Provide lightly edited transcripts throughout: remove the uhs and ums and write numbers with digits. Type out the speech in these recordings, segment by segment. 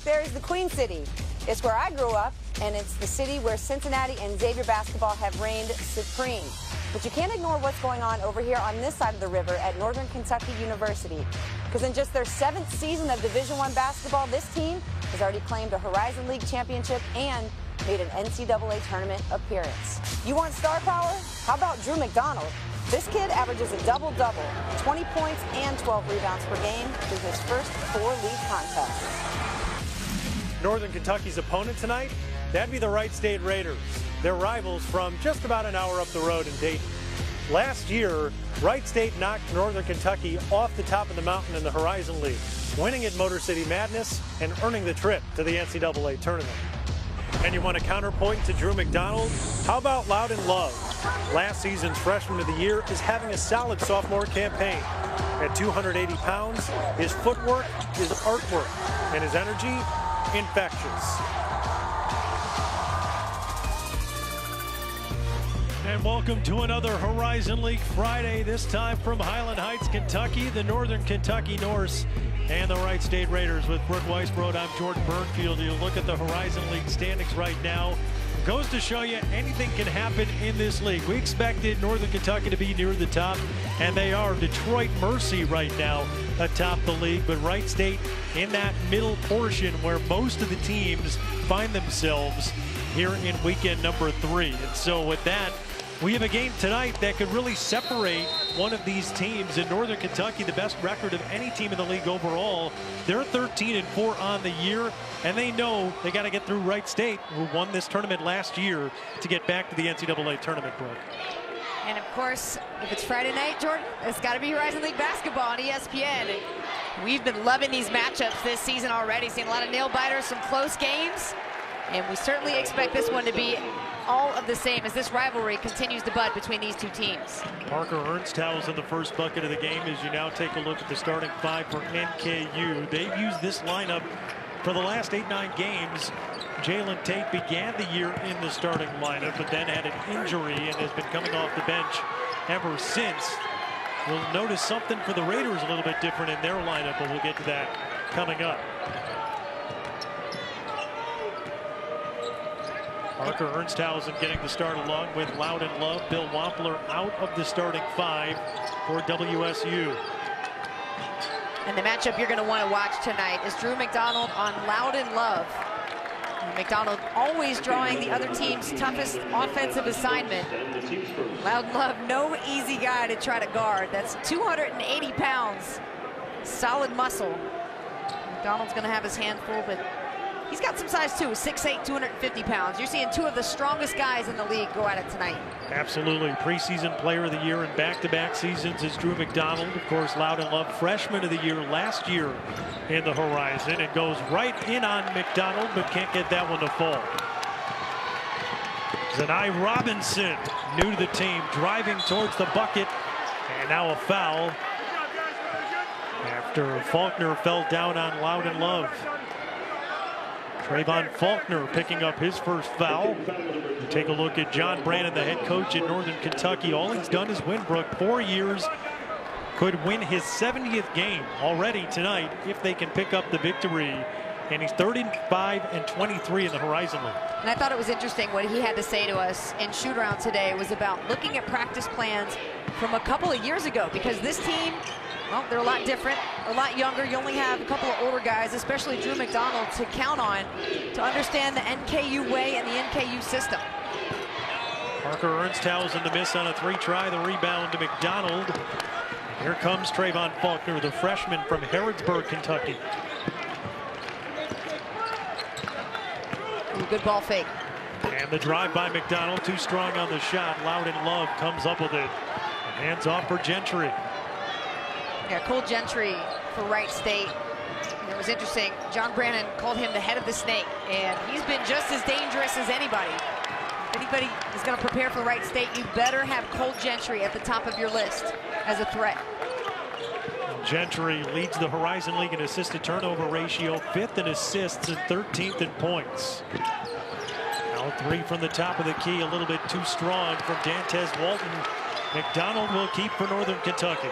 there is the Queen City. It's where I grew up, and it's the city where Cincinnati and Xavier basketball have reigned supreme. But you can't ignore what's going on over here on this side of the river at Northern Kentucky University. Because in just their 7th season of Division I basketball, this team has already claimed a Horizon League championship and made an NCAA tournament appearance. You want star power? How about Drew McDonald? This kid averages a double-double, 20 points and 12 rebounds per game through his first 4 league contests. Northern Kentucky's opponent tonight, that'd be the Wright State Raiders. They're rivals from just about an hour up the road in Dayton. Last year, Wright State knocked Northern Kentucky off the top of the mountain in the Horizon League, winning at Motor City Madness and earning the trip to the NCAA tournament. And you want a counterpoint to Drew McDonald? How about Loudon Love? Last season's Freshman of the Year is having a solid sophomore campaign. At 280 pounds, his footwork is artwork, and his energy, infectious. And welcome to another Horizon League Friday, this time from Highland Heights, Kentucky, the Northern Kentucky Norse and the Wright State Raiders. With Brooke Weisbrod, I'm Jordan Burnfield. You look at the Horizon League standings right now. Goes to show you anything can happen in this league. We expected Northern Kentucky to be near the top, and they are. Detroit Mercy right now atop the league, but Wright State in that middle portion where most of the teams find themselves here in weekend number 3. And so with that, we have a game tonight that could really separate one of these teams. In Northern Kentucky, the best record of any team in the league overall. They're 13-4 on the year, and they know they got to get through Wright State, who won this tournament last year, to get back to the NCAA tournament, Brooke. And of course, if it's Friday night, Jordan, it's got to be Horizon League basketball on ESPN. And we've been loving these matchups this season already, seeing a lot of nail biters, some close games, and we certainly expect this one to be all of the same as this rivalry continues to bud between these two teams. Parker Ernsthaus in the first bucket of the game as you now take a look at the starting 5 for NKU. They've used this lineup for the last 8-9 games. Jalen Tate began the year in the starting lineup, but then had an injury and has been coming off the bench ever since. We'll notice something for the Raiders a little bit different in their lineup, but we'll get to that coming up. Parker Ernsthaus getting the start along with Loudon Love. Bill Wampler out of the starting 5 for WSU. And the matchup you're going to want to watch tonight is Drew McDonald on Loudon Love. McDonald always drawing the other team's toughest offensive assignment. Loudon Love, no easy guy to try to guard. That's 280 pounds, solid muscle. McDonald's going to have his hand full, but he's got some size too, 6'8", 250 pounds. You're seeing 2 of the strongest guys in the league go at it tonight. Absolutely. Preseason player of the year in back-to-back seasons is Drew McDonald. Of course, Loudon Love, freshman of the year last year in the Horizon. It goes right in on McDonald, but can't get that one to fall. Zanai Robinson, new to the team, driving towards the bucket. And now a foul after Faulkner fell down on Loudon Love. Trayvon Faulkner picking up his first foul. You take a look at John Brannon, the head coach at Northern Kentucky. All he's done is win, Brooke. 4 years, could win his 70th game already tonight if they can pick up the victory. And he's 35-23 in the Horizon League. And I thought it was interesting what he had to say to us in shoot-around today was about looking at practice plans from a couple of years ago, because this team, well, they're a lot different, a lot younger. You only have a couple of older guys, especially Drew McDonald, to count on to understand the NKU way and the NKU system. Parker Ernsthaus in the miss on a 3-try. The rebound to McDonald. Here comes Trayvon Faulkner, the freshman from Harrodsburg, Kentucky. Ooh, good ball fake. And the drive by McDonald, too strong on the shot. Loudon Love comes up with it. Hands off for Gentry. Yeah, Cole Gentry for Wright State. And it was interesting, John Brannon called him the head of the snake, and he's been just as dangerous as anybody. If anybody is going to prepare for Wright State, you better have Cole Gentry at the top of your list as a threat. Gentry leads the Horizon League in assist to turnover ratio, 5th in assists and 13th in points. Now 3 from the top of the key, a little bit too strong from Dantez Walton. McDonald will keep for Northern Kentucky.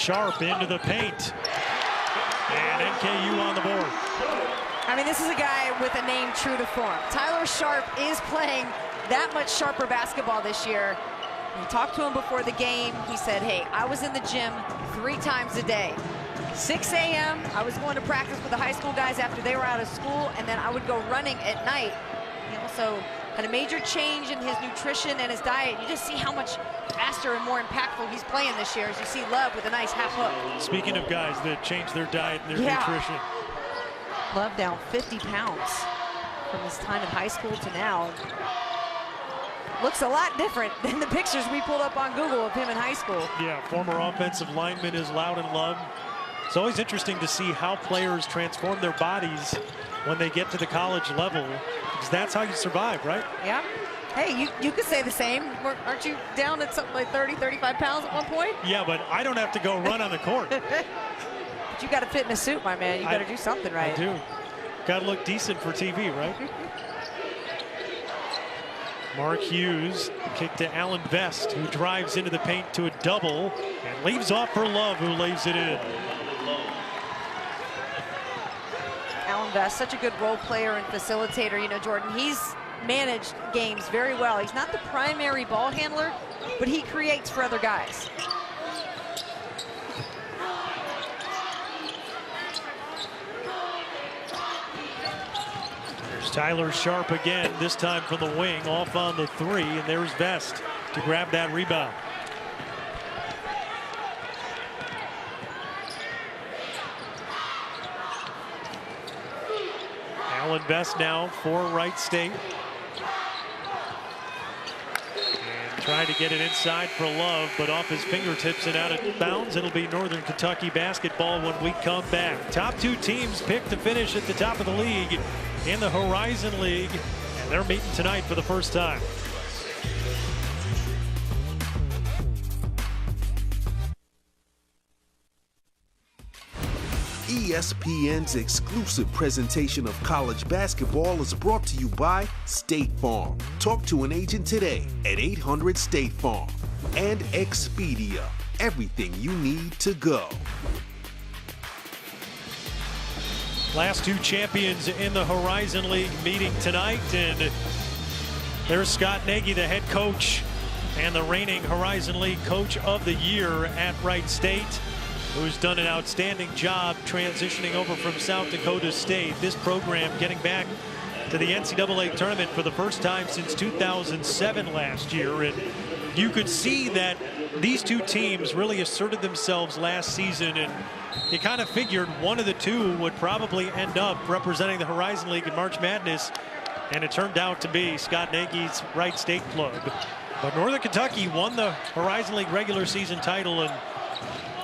Sharp into the paint. And NKU on the board. I mean, this is a guy with a name true to form. Tyler Sharp is playing that much sharper basketball this year. We talked to him before the game. He said, hey, I was in the gym 3 times a day. 6 a.m., I was going to practice with the high school guys after they were out of school, and then I would go running at night. He also had a major change in his nutrition and his diet. You just see how much faster and more impactful he's playing this year, as you see Love with a nice half hook. Speaking of guys that change their diet and their nutrition. Love down 50 pounds from his time in high school to now. Looks a lot different than the pictures we pulled up on Google of him in high school. Yeah, former offensive lineman is Loudon Love. It's always interesting to see how players transform their bodies when they get to the college level, because that's how you survive, right? Yeah. Hey, you could say the same. Aren't you down at something like 30, 35 pounds at one point? Yeah, but I don't have to go run on the court. But you got to fit in a suit, my man. You better do something right. I do. Got to look decent for TV, right? Mark Hughes, kick to Alan Vest, who drives into the paint to a double and leaves off for Love, who lays it in. Alan Vest, such a good role player and facilitator. You know, Jordan, he's managed games very well. He's not the primary ball handler, but he creates for other guys. There's Tyler Sharp again, this time from the wing, off on the 3, and there's Vest to grab that rebound. Alan Vest now for Wright State. And trying to get it inside for Love, but off his fingertips and out of bounds. It'll be Northern Kentucky basketball when we come back. Top 2 teams picked to finish at the top of the league in the Horizon League, and they're meeting tonight for the first time. ESPN's exclusive presentation of college basketball is brought to you by State Farm. Talk to an agent today at 800-STATE-FARM. And Expedia, everything you need to go. Last 2 champions in the Horizon League meeting tonight, and there's Scott Nagy, the head coach and the reigning Horizon League Coach of the Year at Wright State, who's done an outstanding job transitioning over from South Dakota State. This program getting back to the NCAA tournament for the first time since 2007 last year. And you could see that these 2 teams really asserted themselves last season, and you kind of figured one of the 2 would probably end up representing the Horizon League in March Madness, and it turned out to be Scott Nagy's Wright State club. But Northern Kentucky won the Horizon League regular season title, and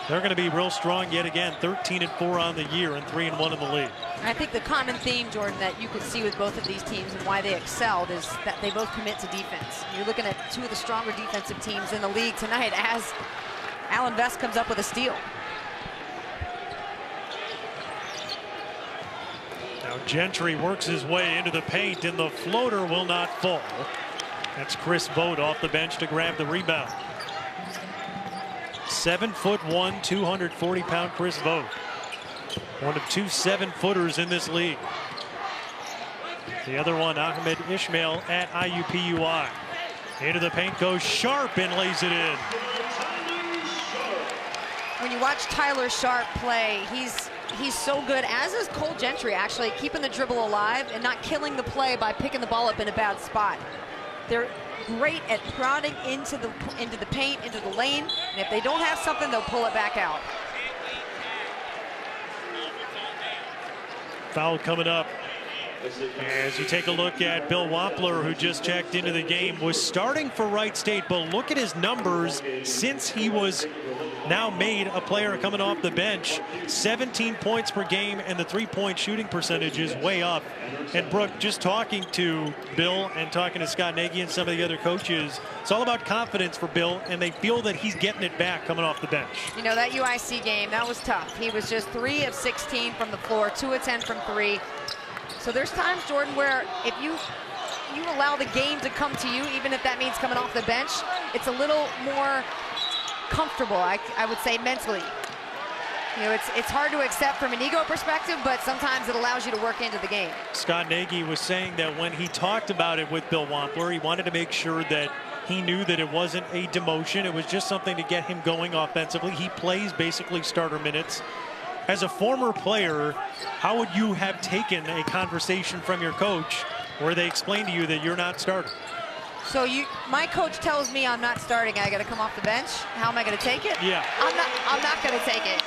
they're going to be real strong yet again, 13-4 on the year and 3-1 in the league. I think the common theme, Jordan, that you could see with both of these teams and why they excelled is that they both commit to defense. You're looking at 2 of the stronger defensive teams in the league tonight as Alan Vest comes up with a steal. Now Gentry works his way into the paint, and the floater will not fall. That's Chris Vogt off the bench to grab the rebound. 7'1", 240-pound Chris Vogt. One of 2 7-footers in this league. The other one, Ahmed Ishmael at IUPUI. Into the paint goes Sharp and lays it in. When you watch Tyler Sharp play, he's so good, as is Cole Gentry, actually, keeping the dribble alive and not killing the play by picking the ball up in a bad spot. They're great at prodding into the paint, into the lane, and if they don't have something, they'll pull it back out. Foul coming up. As you take a look at Bill Wampler, who just checked into the game, was starting for Wright State, but look at his numbers since he was now made a player coming off the bench. 17 points per game, and the 3-point shooting percentage is way up. And Brooke, just talking to Bill and talking to Scott Nagy and some of the other coaches, it's all about confidence for Bill, and they feel that he's getting it back coming off the bench. You know, that UIC game, that was tough. He was just 3 of 16 from the floor, 2 of 10 from 3. So there's times, Jordan, where if you allow the game to come to you, even if that means coming off the bench, it's a little more comfortable, I would say, mentally. You know, it's hard to accept from an ego perspective, but sometimes it allows you to work into the game. Scott Nagy was saying that when he talked about it with Bill Wampler, he wanted to make sure that he knew that it wasn't a demotion. It was just something to get him going offensively. He plays basically starter minutes. As a former player, how would you have taken a conversation from your coach where they explain to you that you're not starting? So my coach tells me I'm not starting. I got to come off the bench. How am I going to take it? Yeah. I'm not going to take it.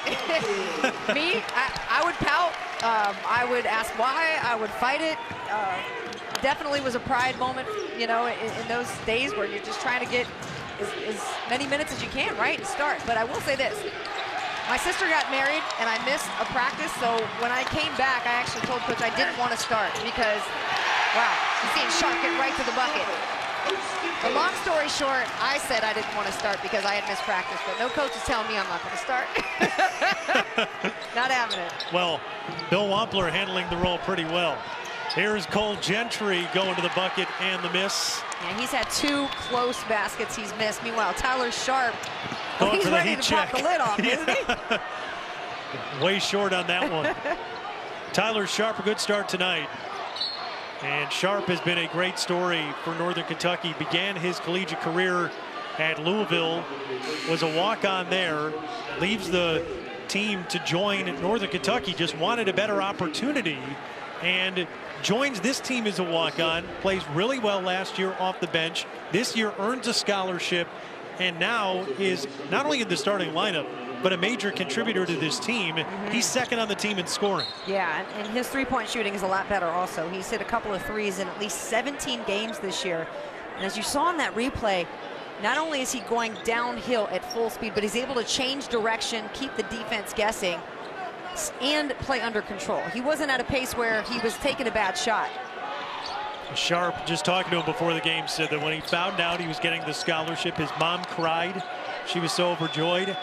Me, I would pout. I would ask why. I would fight it. Definitely was a pride moment, you know, in those days where you're just trying to get as many minutes as you can, right, and start. But I will say this. My sister got married, and I missed a practice, so when I came back, I actually told Coach I didn't want to start because, wow, I'm seeing Sharp get right to the bucket. But long story short, I said I didn't want to start because I had missed practice, but no coach is telling me I'm not going to start. Not having it. Well, Bill Wampler handling the role pretty well. Here's Cole Gentry going to the bucket and the miss. Yeah, he's had 2 close baskets he's missed. Meanwhile, Tyler Sharp, he's for the ready heat to check. pop the lid off, isn't he? Way short on that one. Tyler Sharp, a good start tonight. And Sharp has been a great story for Northern Kentucky. Began his collegiate career at Louisville, was a walk-on there, leaves the team to join Northern Kentucky, just wanted a better opportunity, and joins this team as a walk-on, plays really well last year off the bench. This year earns a scholarship, and now is not only in the starting lineup, but a major contributor to this team. He's second on the team in scoring. Yeah, and his three-point shooting is a lot better also. He's hit a couple of threes in at least 17 games this year. And as you saw in that replay, not only is he going downhill at full speed, but he's able to change direction, keep the defense guessing, and play under control. He wasn't at a pace where he was taking a bad shot. Sharp, just talking to him before the game, said that when he found out he was getting the scholarship, his mom cried. She was so overjoyed.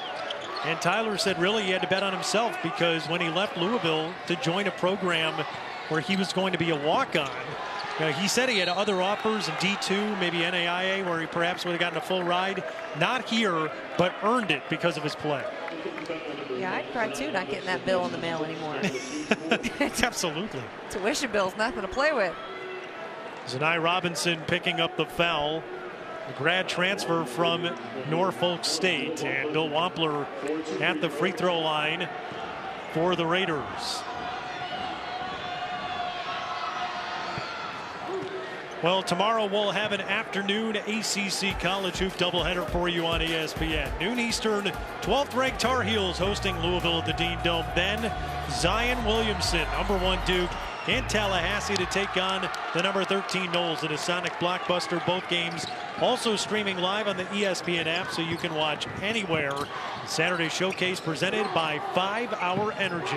And Tyler said really he had to bet on himself, because when he left Louisville to join a program where he was going to be a walk-on, he said he had other offers in D2, maybe NAIA, where he perhaps would have gotten a full ride. Not here, but earned it because of his play. Yeah, I'd cry too, not getting that bill in the mail anymore. Absolutely. Tuition bill's nothing to play with. Zanai Robinson picking up the foul. The grad transfer from Norfolk State, and Bill Wampler at the free throw line for the Raiders. Well, tomorrow we'll have an afternoon ACC College Hoop doubleheader for you on ESPN. Noon Eastern, 12th ranked Tar Heels hosting Louisville at the Dean Dome. Then Zion Williamson, #1 Duke, in Tallahassee to take on the #13 Knowles in a Sonic blockbuster. Both games also streaming live on the ESPN app, so you can watch anywhere. Saturday Showcase presented by 5 Hour Energy.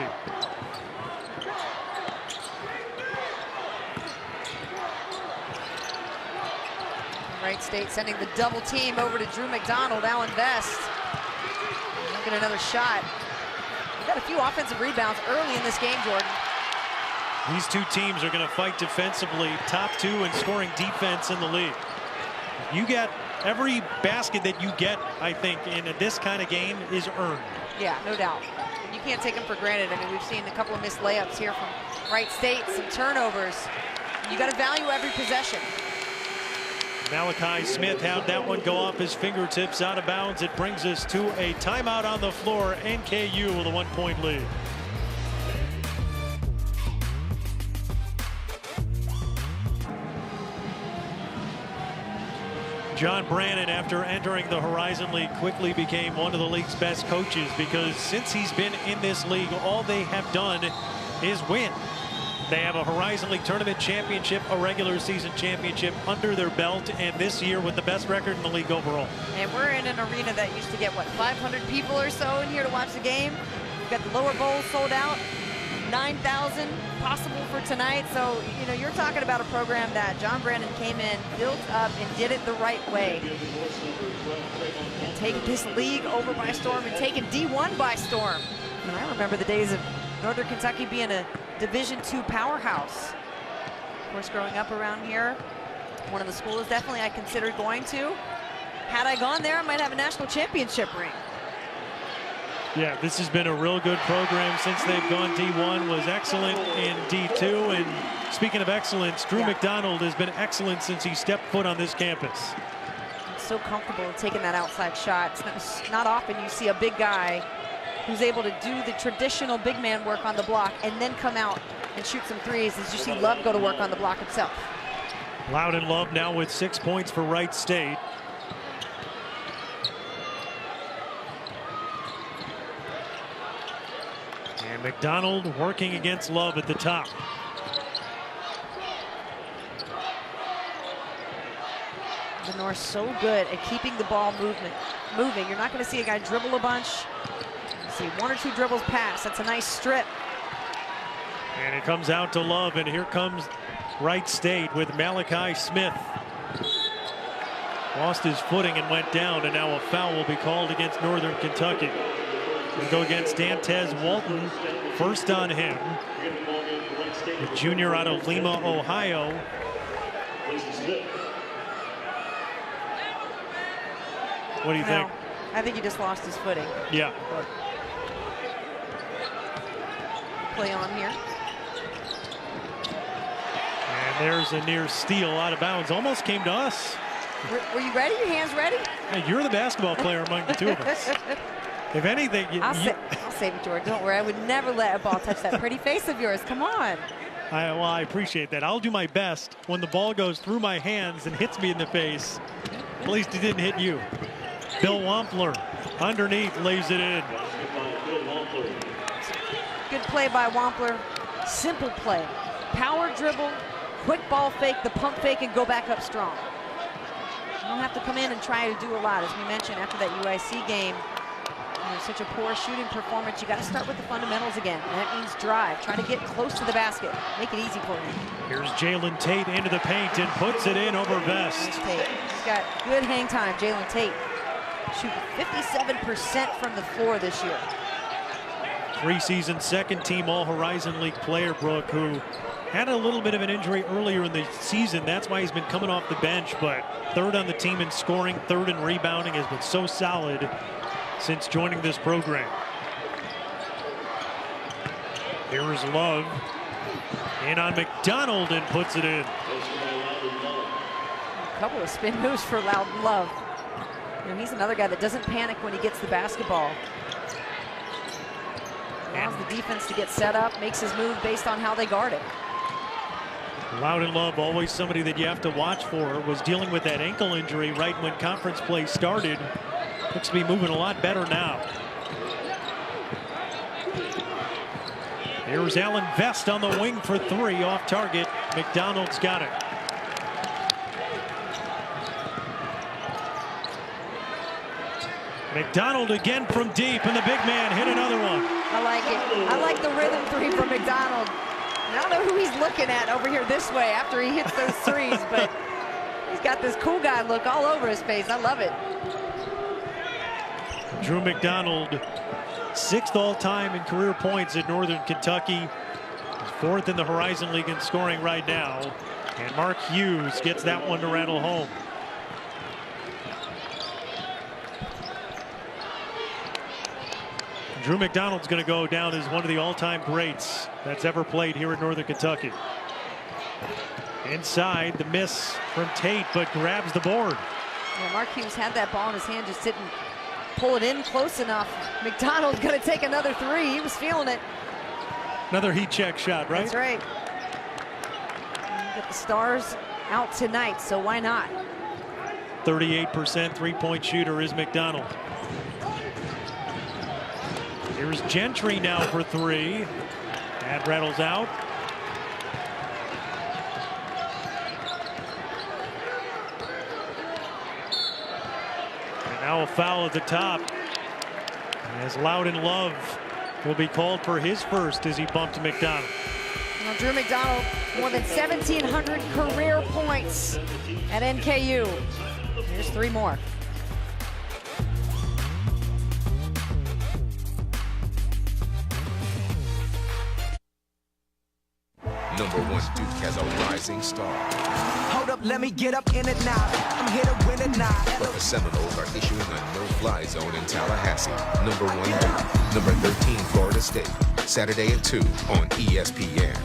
Wright State sending the double team over to Drew McDonald. Allen Vest. He'll get another shot. We've got a few offensive rebounds early in this game, Jordan. These two teams are going to fight defensively, top 2 in scoring defense in the league. You get every basket that you get, I think, in this kind of game is earned. Yeah, no doubt. You can't take them for granted. I mean, we've seen a couple of missed layups here from Wright State, some turnovers. You got to value every possession. Malachi Smith had that one go off his fingertips out of bounds. It brings us to a timeout on the floor. NKU with a 1-point lead. John Brannon, after entering the Horizon League, quickly became one of the league's best coaches, because since he's been in this league, all they have done is win. They have a Horizon League tournament championship, a regular season championship under their belt, and this year with the best record in the league overall. And we're in an arena that used to get, what, 500 people or so in here to watch the game. We've got the lower bowl sold out, 9,000 possible for tonight. So, you know, you're talking about a program that John Brannon came in, built up, and did it the right way. And taking this league over by storm and taking D1 by storm. And I remember the days of Northern Kentucky being a Division II powerhouse. Of course, growing up around here, one of the schools definitely I considered going to. Had I gone there, I might have a national championship ring. Yeah, this has been a real good program since they've gone D1, was excellent in D2. And speaking of excellence, Drew McDonald has been excellent since he stepped foot on this campus. So comfortable taking that outside shot. It's not often you see a big guy who's able to do the traditional big man work on the block and then come out and shoot some threes, as you see Love go to work on the block himself. Loudon Love now with 6 points for Wright State. And McDonald working against Love at the top. The North so good at keeping the ball moving. You're not going to see a guy dribble a bunch. You see 1 or 2 dribbles pass. That's a nice strip. And it comes out to Love, and here comes Wright State with Malachi Smith. Lost his footing and went down, and now a foul will be called against Northern Kentucky. We'll go against Dantez Walton. First on him. The junior out of Lima, Ohio. What do you think? I think he just lost his footing. Yeah. Play on here. And there's a near steal out of bounds. Almost came to us. Were you ready? Your hands ready? Hey, you're the basketball player among the two of us. If anything, I'll save it, George. Don't worry. I would never let a ball touch that pretty face of yours. Come on. Well, I appreciate that. I'll do my best when the ball goes through my hands and hits me in the face. At least it didn't hit you. Bill Wampler underneath lays it in. Good play by Wampler. Simple play. Power dribble, quick ball fake, the pump fake, and go back up strong. You don't have to come in and try to do a lot. As we mentioned after that UIC game, such a poor shooting performance. You got to start with the fundamentals again. And that means drive. Try to get close to the basket. Make it easy for you. Here's Jalen Tate into the paint and puts it in over Vest. He's got good hang time, Jalen Tate. Shooting 57% from the floor this year. 3-season second team All-Horizon League player, Brooke, who had a little bit of an injury earlier in the season. That's why he's been coming off the bench, but third on the team in scoring, third in rebounding, has been so solid since joining this program. Here's Love in on McDonald and puts it in. A couple of spin moves for Loudon Love. And he's another guy that doesn't panic when he gets the basketball. Allows the defense to get set up, makes his move based on how they guard it. Loudon Love, always somebody that you have to watch for, was dealing with that ankle injury right when conference play started. Looks to be moving a lot better now. Here's Allen Vest on the wing for 3 off target. McDonald's got it. McDonald again from deep, and the big man hit another one. I like it. I like the rhythm 3 from McDonald. I don't know who he's looking at over here this way after he hits those threes, but he's got this cool guy look all over his face. I love it. Drew McDonald, 6th all-time in career points at Northern Kentucky. He's 4th in the Horizon League in scoring right now. And Mark Hughes gets that one to rattle home. Drew McDonald's going to go down as one of the all-time greats that's ever played here in Northern Kentucky. Inside, the miss from Tate, but grabs the board. Yeah, Mark Hughes had that ball in his hand, just didn't pull it in close enough. McDonald's going to take another 3. He was feeling it. Another heat check shot, right? That's right. Get the Stars out tonight, so why not? 38% three-point shooter is McDonald. Here's Gentry now for 3. That rattles out. And now a foul at the top. As Loudon Love will be called for his first as he bumped McDonald. Now, Drew McDonald, more than 1,700 career points at NKU. Here's 3 more. #1 Duke has a rising star. Hold up, let me get up in it now. I'm here to win it now. But the Seminoles are issuing a no-fly zone in Tallahassee. Number 1 Duke, number 13 Florida State. Saturday at 2 on ESPN.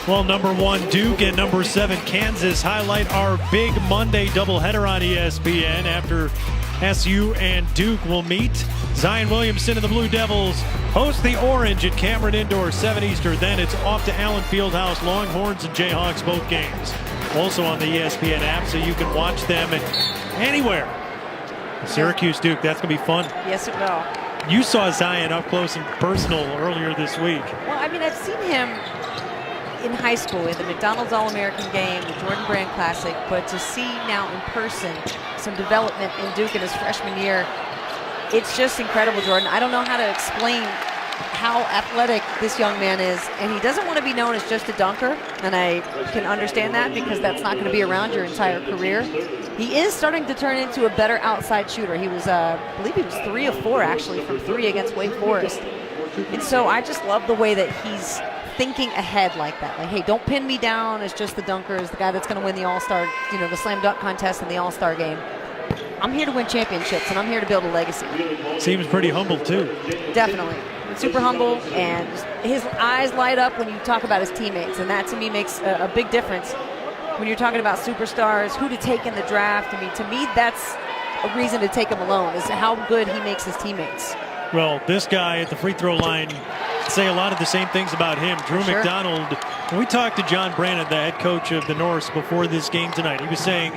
Well, number 1 Duke and number 7 Kansas highlight our big Monday doubleheader on ESPN after SU and Duke will meet. Zion Williamson and the Blue Devils host the Orange at Cameron Indoor, 7 Eastern. Then it's off to Allen Fieldhouse, Longhorns and Jayhawks, both games. Also on the ESPN app, so you can watch them anywhere. Syracuse Duke, that's going to be fun. Yes, it will. You saw Zion up close and personal earlier this week. Well, I mean, I've seen him in high school in the McDonald's All-American game, the Jordan Brand Classic, but to see now in person some development in Duke in his freshman year, it's just incredible, Jordan. I don't know how to explain how athletic this young man is, and he doesn't want to be known as just a dunker, and I can understand that because that's not going to be around your entire career. He is starting to turn into a better outside shooter. He was, I believe he was 3 of 4 actually from 3 against Wake Forest. And so I just love the way that he's thinking ahead like that. Like, hey, don't pin me down as just the dunker, as the guy that's going to win the All-Star, you know, the slam dunk contest and the All-Star game. I'm here to win championships, and I'm here to build a legacy. Seems pretty humble, too. Definitely. Super humble, and his eyes light up when you talk about his teammates, and that to me makes a big difference when you're talking about superstars, who to take in the draft. I mean, to me, that's a reason to take him alone, is how good he makes his teammates. Well, this guy at the free throw line say a lot of the same things about him. Drew McDonald, when we talked to John Brannon, the head coach of the Norse, before this game tonight, he was saying,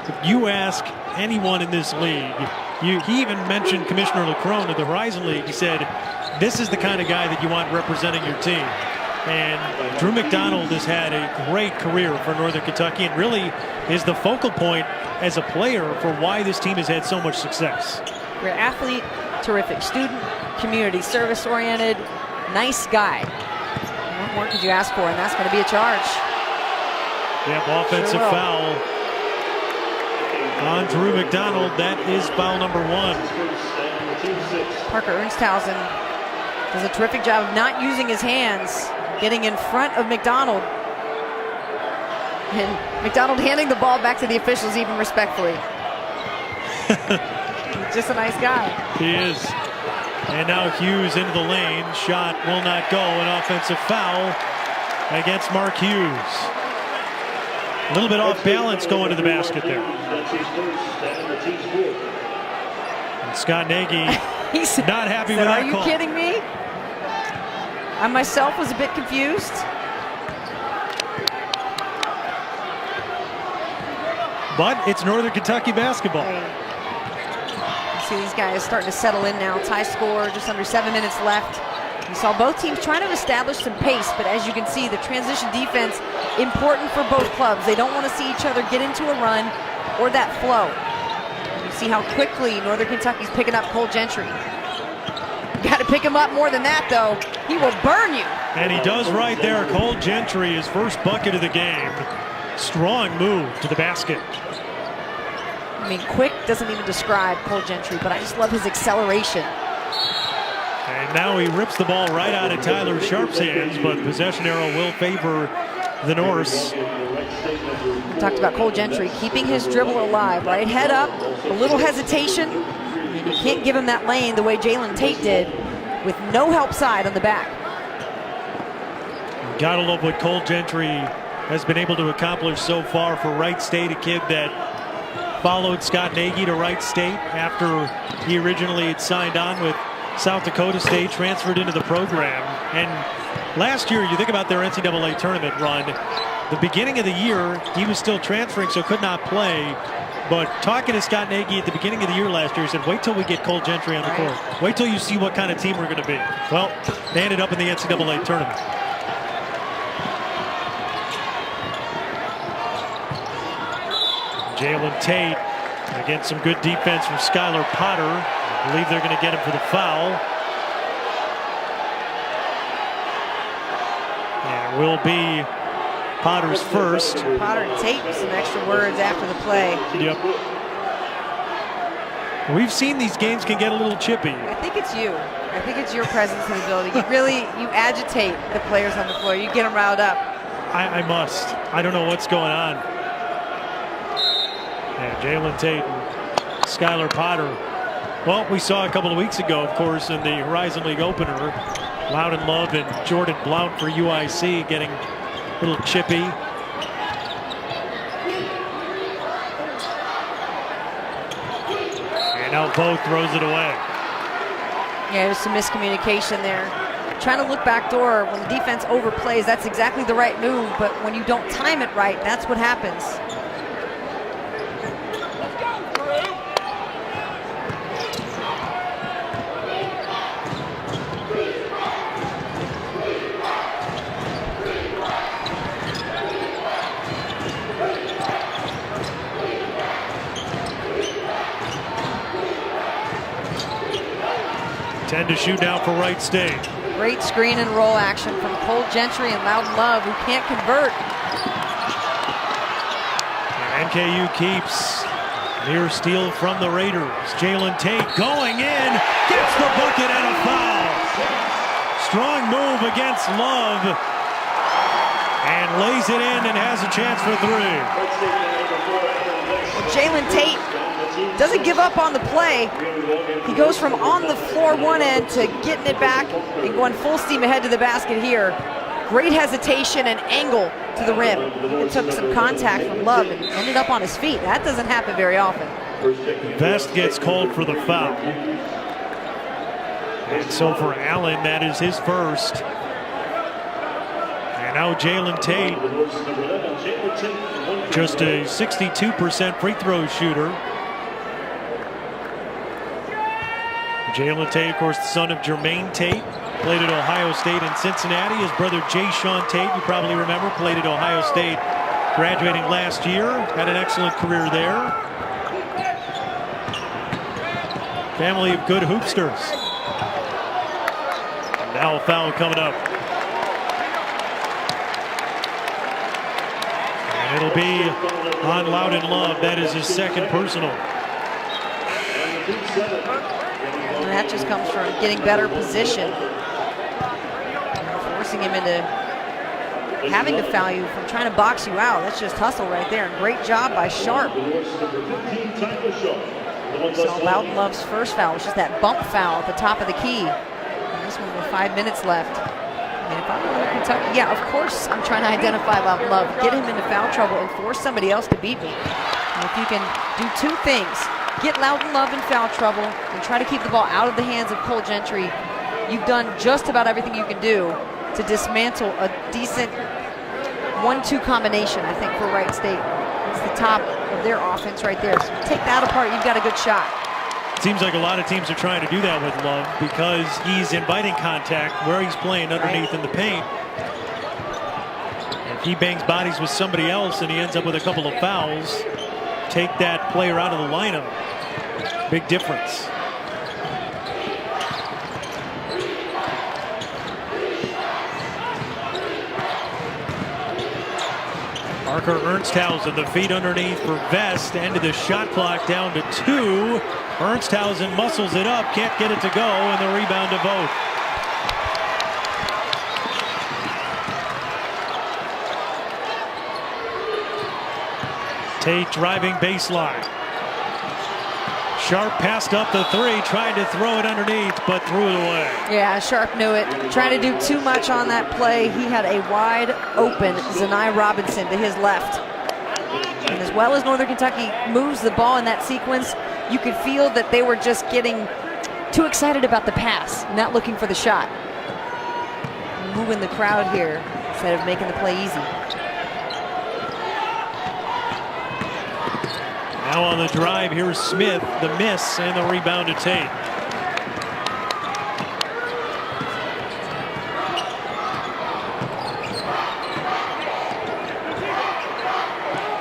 if you ask anyone in this league, he even mentioned Commissioner LeCrone of the Horizon League. He said, this is the kind of guy that you want representing your team. And Drew McDonald has had a great career for Northern Kentucky and really is the focal point as a player for why this team has had so much success. Great athlete, terrific student, community service oriented, nice guy. What more could you ask for? And that's going to be a charge. Yep, offensive foul on Drew McDonald. That is foul number 1. Parker Ernsthausen does a terrific job of not using his hands, getting in front of McDonald. And McDonald handing the ball back to the officials even respectfully. He's just a nice guy. He is. And now Hughes into the lane. Shot will not go. An offensive foul against Mark Hughes. A little bit off balance going to the basket there. And Scott Nagy He's not happy with that call. Are you kidding me? I myself was a bit confused. But it's Northern Kentucky basketball. Hey. You see these guys starting to settle in now. Tie score, just under 7 minutes left. You saw both teams trying to establish some pace, but as you can see, the transition defense important for both clubs. They don't want to see each other get into a run or that flow. You see how quickly Northern Kentucky's picking up Cole Gentry. You got to pick him up more than that, though. He will burn you. And he does right there. Cole Gentry, his first bucket of the game. Strong move to the basket. I mean, quick doesn't even describe Cole Gentry, but I just love his acceleration. And now he rips the ball right out of Tyler Sharp's hands, but possession arrow will favor the Norse. We talked about Cole Gentry keeping his dribble alive, right? Head up, a little hesitation. I mean, you can't give him that lane the way Jalen Tate did with no help side on the back. Gotta love what Cole Gentry has been able to accomplish so far for Wright State, a kid that followed Scott Nagy to Wright State after he originally had signed on with South Dakota State, transferred into the program. And last year, you think about their NCAA tournament run, the beginning of the year, he was still transferring, so could not play. But talking to Scott Nagy at the beginning of the year last year, he said, wait till we get Cole Gentry on the court. Wait till you see what kind of team we're going to be. Well, they ended up in the NCAA tournament. Jalen Tate against some good defense from Skylar Potter. I believe they're going to get him for the foul. And it will be Potter's first. Potter and Tate with some extra words after the play. Yep. We've seen these games can get a little chippy. I think it's you. I think it's your presence in the building. You agitate the players on the floor. You get them riled up. I must. I don't know what's going on. Yeah, Jalen Tate and Skylar Potter. Well, we saw a couple of weeks ago, of course, in the Horizon League opener, Loudon Love and Jordan Blount for UIC getting a little chippy. And now Both throws it away. Yeah, there's some miscommunication there. Trying to look backdoor when the defense overplays, that's exactly the right move, but when you don't time it right, that's what happens. 10 to shoot now for Wright State. Great screen and roll action from Cole Gentry and Loudon Love, who can't convert. And NKU keeps. Near steal from the Raiders. Jalen Tate going in, gets the bucket and a foul. Strong move against Love, and lays it in and has a chance for three. Jalen Tate doesn't give up on the play. He goes from on the floor one end to getting it back and going full steam ahead to the basket here. Great hesitation and angle to the rim. It took some contact from Love and ended up on his feet. That doesn't happen very often. Best gets called for the foul. And so for Allen, that is his first. And now Jalen Tate, just a 62% free throw shooter. Jalen Tate, of course, the son of Jermaine Tate, played at Ohio State and Cincinnati. His brother Jay Sean Tate, you probably remember, played at Ohio State, graduating last year, had an excellent career there. Family of good hoopsters. Now a foul coming up. And it'll be on Loudon Love. That is his second personal. And that just comes from getting better position, forcing him into having to foul you from trying to box you out. That's just hustle right there. And great job by Sharp. So Loudon Love's first foul was just that bump foul at the top of the key. And this one with 5 minutes left. I mean, if I'm in Kentucky, yeah, of course I'm trying to identify Loudon Love, get him into foul trouble, and force somebody else to beat me. And if you can do two things, get Loudon Love in foul trouble and try to keep the ball out of the hands of Cole Gentry, you've done just about everything you can do to dismantle a decent 1-2 combination, I think, for Wright State. It's the top of their offense right there. So take that apart, you've got a good shot. Seems like a lot of teams are trying to do that with Love because he's inviting contact where he's playing underneath in the paint. If he bangs bodies with somebody else and he ends up with a couple of fouls, take that player out of the lineup. Big difference. Parker Ernsthausen, the feet underneath for Vest, ended the shot clock down to 2. Ernsthausen muscles it up, can't get it to go, and the rebound to Voth. Tate driving baseline. Sharp passed up the three, tried to throw it underneath, but threw it away. Yeah, Sharp knew it. Trying to do too much on that play. He had a wide open Zanai Robinson to his left. And as well as Northern Kentucky moves the ball in that sequence, you could feel that they were just getting too excited about the pass, not looking for the shot. Moving the crowd here instead of making the play easy. Now on the drive, here's Smith, the miss, and the rebound to Tate.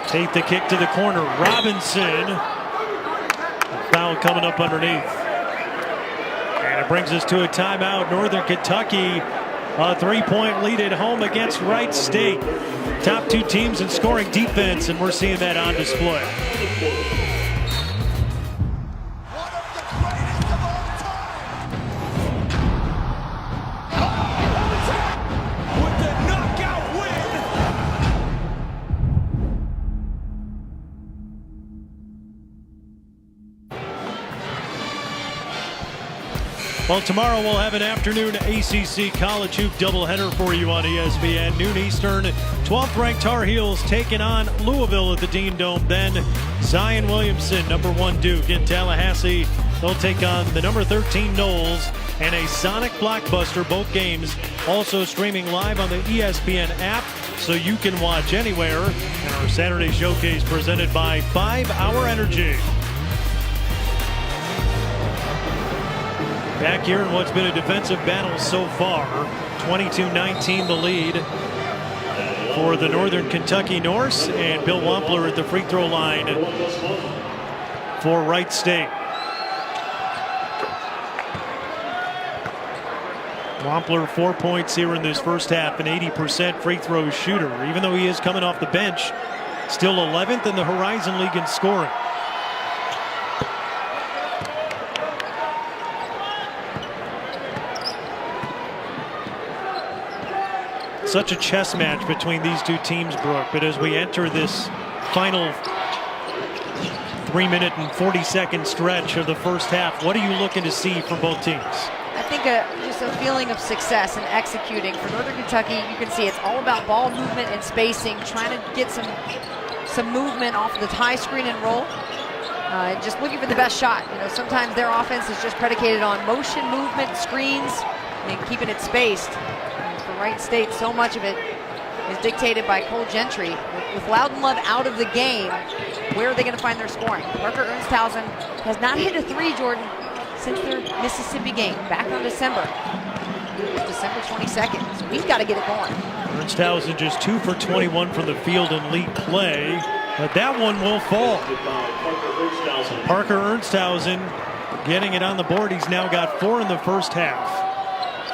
Tate the kick to the corner. Robinson. A foul coming up underneath. And it brings us to a timeout. Northern Kentucky, a 3-point lead at home against Wright State. Top two teams in scoring defense, and we're seeing that on display. Well, tomorrow we'll have an afternoon ACC college hoop doubleheader for you on ESPN. Noon Eastern, 12th-ranked Tar Heels taking on Louisville at the Dean Dome. Then Zion Williamson, #1 Duke in Tallahassee. They'll take on the #13 Knowles and a Sonic blockbuster. Both games also streaming live on the ESPN app, so you can watch anywhere. And our Saturday showcase presented by 5 Hour Energy. Back here in what's been a defensive battle so far, 22-19 the lead for the Northern Kentucky Norse, and Bill Wampler at the free throw line for Wright State. Wampler 4 points here in this first half, an 80% free throw shooter. Even though he is coming off the bench, still 11th in the Horizon League in scoring. Such a chess match between these two teams, Brooke. But as we enter this final 3-minute and 40-second stretch of the first half, what are you looking to see from both teams? I think just a feeling of success and executing. For Northern Kentucky, you can see it's all about ball movement and spacing, trying to get some movement off the high screen and roll. Just looking for the best shot. You know, sometimes their offense is just predicated on motion, movement, screens, and keeping it spaced. Wright State, so much of it is dictated by Cole Gentry. With Loudon Love out of the game, where are they going to find their scoring? Parker Ernsthausen has not hit a 3, Jordan, since their Mississippi game back on December 22nd. So we've got to get it going. Ernsthausen just 2 for 21 from the field in league play, but that one will fall. Parker Ernsthausen getting it on the board. He's now got 4 in the first half.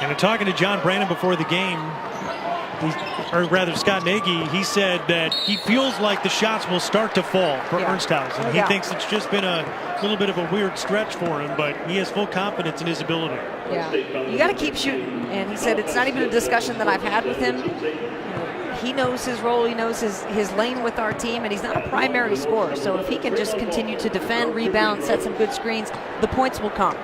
And in talking to John Brandon before the game, or rather Scott Nagy, he said that he feels like the shots will start to fall for Ernsthausen. He thinks it's just been a little bit of a weird stretch for him, but he has full confidence in his ability. Yeah, you got to keep shooting. And he said it's not even a discussion that I've had with him. He knows his role, he knows his lane with our team, and he's not a primary scorer. So if he can just continue to defend, rebound, set some good screens, the points will come.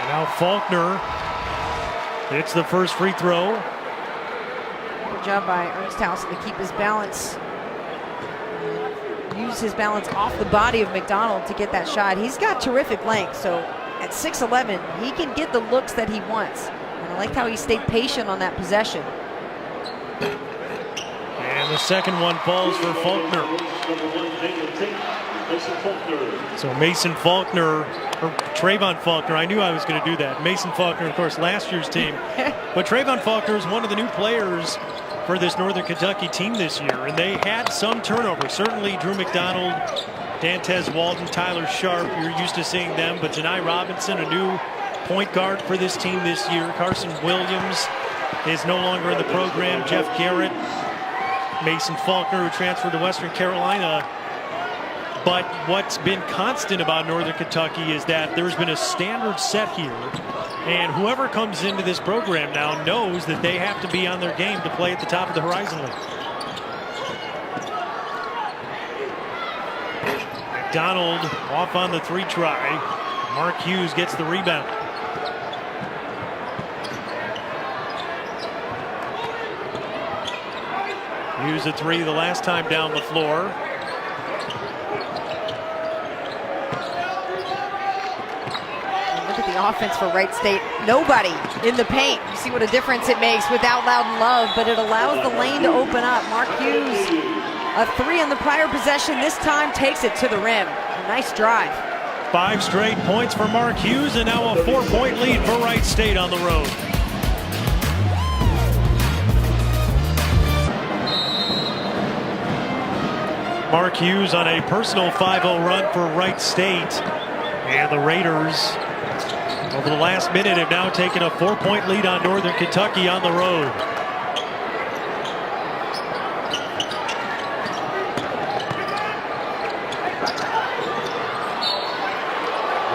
Now Faulkner hits the first free throw. Good job by Ernsthausen to keep his balance. Use his balance off the body of McDonald to get that shot. He's got terrific length, so at 6'11", he can get the looks that he wants. And I liked how he stayed patient on that possession. And the second one falls for Faulkner. So Mason Faulkner, or Trayvon Faulkner, I knew I was going to do that. Mason Faulkner, of course, last year's team. But Trayvon Faulkner is one of the new players for this Northern Kentucky team this year, and they had some turnover. Certainly Drew McDonald, Dantez Walden, Tyler Sharp, you're used to seeing them, but Janai Robinson, a new point guard for this team this year. Carson Williams is no longer in the program. Jeff Garrett, Mason Faulkner, who transferred to Western Carolina. But what's been constant about Northern Kentucky is that there's been a standard set here, and whoever comes into this program now knows that they have to be on their game to play at the top of the Horizon League. McDonald off on the 3 try. Mark Hughes gets the rebound. Hughes a 3 the last time down the floor. Offense for Wright State. Nobody in the paint. You see what a difference it makes without Loudon Love, but it allows the lane to open up. Mark Hughes, a 3 on the prior possession. This time takes it to the rim. A nice drive. 5 straight points for Mark Hughes, and now a 4-point lead for Wright State on the road. Mark Hughes on a personal 5-0 run for Wright State, and the Raiders over the last minute have now taken a 4-point lead on Northern Kentucky on the road.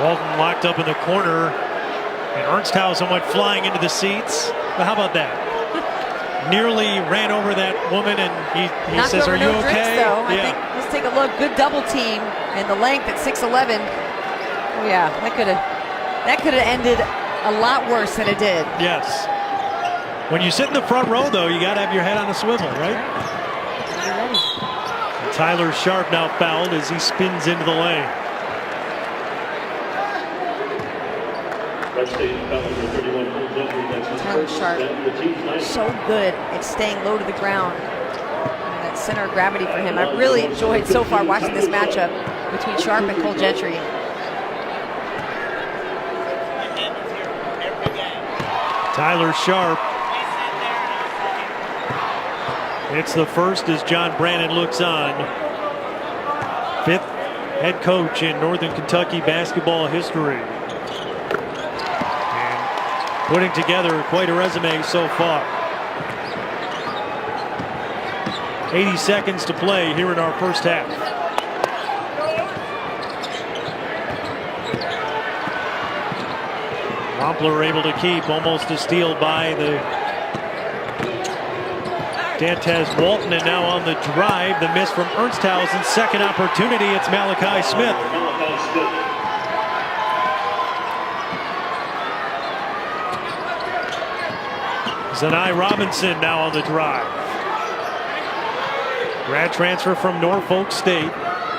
Walden locked up in the corner, and Ernsthausen went flying into the seats. But how about that? nearly ran over that woman, and he says, "Are you no okay?" Drinks, though. Yeah. I think, let's take a look. Good double team, and the length at 6'11". Oh yeah, that could have ended a lot worse than it did. Yes. When you sit in the front row, though, you got to have your head on a swivel, right? Tyler Sharp now fouled as he spins into the lane. Tyler Sharp, so good at staying low to the ground. And that center of gravity for him. I've really enjoyed so far watching this matchup between Sharp and Cole Gentry. Tyler Sharp. It's the first as John Brannon looks on. 5th head coach in Northern Kentucky basketball history. And putting together quite a resume so far. 80 seconds to play here in our first half. Wampler able to keep, almost a steal by the Dantez Walton, and now on the drive, the miss from Ernsthausen. Second opportunity, it's Malachi Smith. Zanai Robinson now on the drive. Grad transfer from Norfolk State,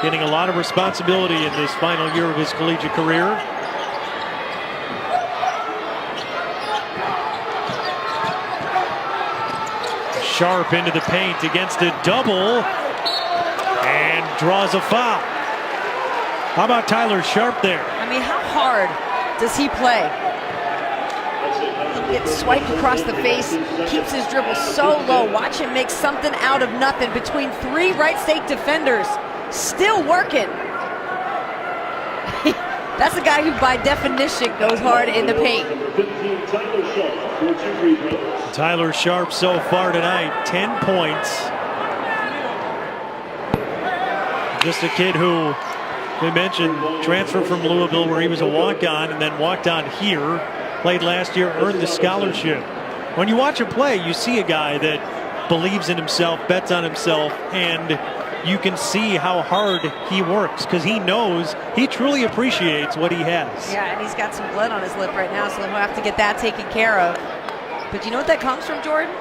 getting a lot of responsibility in this final year of his collegiate career. Sharp into the paint against a double and draws a foul. How about Tyler Sharp there? I mean, how hard does he play? He gets swiped across the face, keeps his dribble so low. Watch him make something out of nothing between 3 Wright State defenders. Still working. That's a guy who by definition goes hard in the paint. Tyler Sharp so far tonight, 10 points. Just a kid who, we mentioned, transferred from Louisville where he was a walk-on and then walked on here. Played last year, earned the scholarship. When you watch him play, you see a guy that believes in himself, bets on himself, and you can see how hard he works because he knows, he truly appreciates what he has. Yeah, and he's got some blood on his lip right now, so he'll have to get that taken care of. But you know what that comes from, Jordan?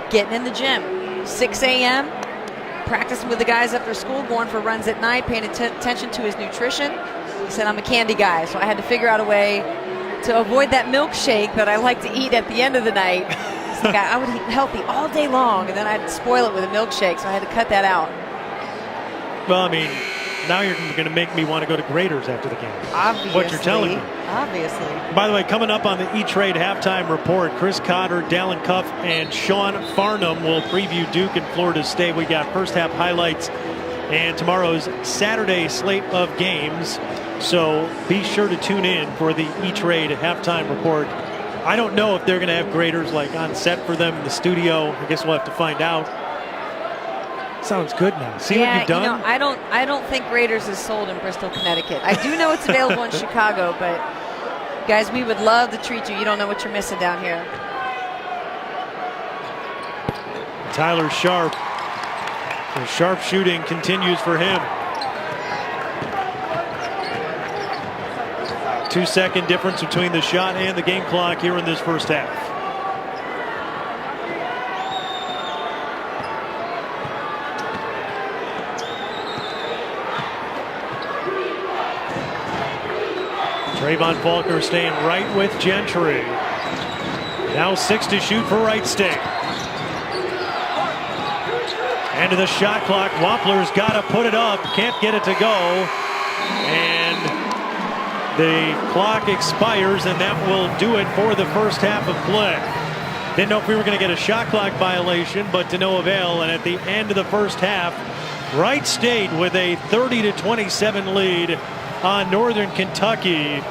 Getting in the gym. 6 a.m., practicing with the guys after school, going for runs at night, paying attention to his nutrition. He said, I'm a candy guy, so I had to figure out a way to avoid that milkshake that I like to eat at the end of the night. So I would eat healthy all day long, and then I'd spoil it with a milkshake, so I had to cut that out. Well, I mean, now you're going to make me want to go to Graders after the game. Obviously. What you're telling me. Obviously. By the way, coming up on the E-Trade halftime report, Chris Cotter, Dallin Cuff, and Sean Farnham will preview Duke and Florida State. We got first half highlights and tomorrow's Saturday slate of games. So be sure to tune in for the E-Trade halftime report. I don't know if they're going to have Graders like on set for them in the studio. I guess we'll have to find out. Sounds good now. See what you've done? You know, I don't think Raiders is sold in Bristol, Connecticut. I do know it's available in Chicago, but guys, we would love to treat you. You don't know what you're missing down here. Tyler Sharp. The sharp shooting continues for him. 2-second difference between the shot and the game clock here in this first half. Trayvon Faulkner staying right with Gentry. Now 6 to shoot for Wright State. End of the shot clock. Wampler's got to put it up. Can't get it to go. And the clock expires, and that will do it for the first half of play. Didn't know if we were going to get a shot clock violation, but to no avail. And at the end of the first half, Wright State with a 30-27 lead on Northern Kentucky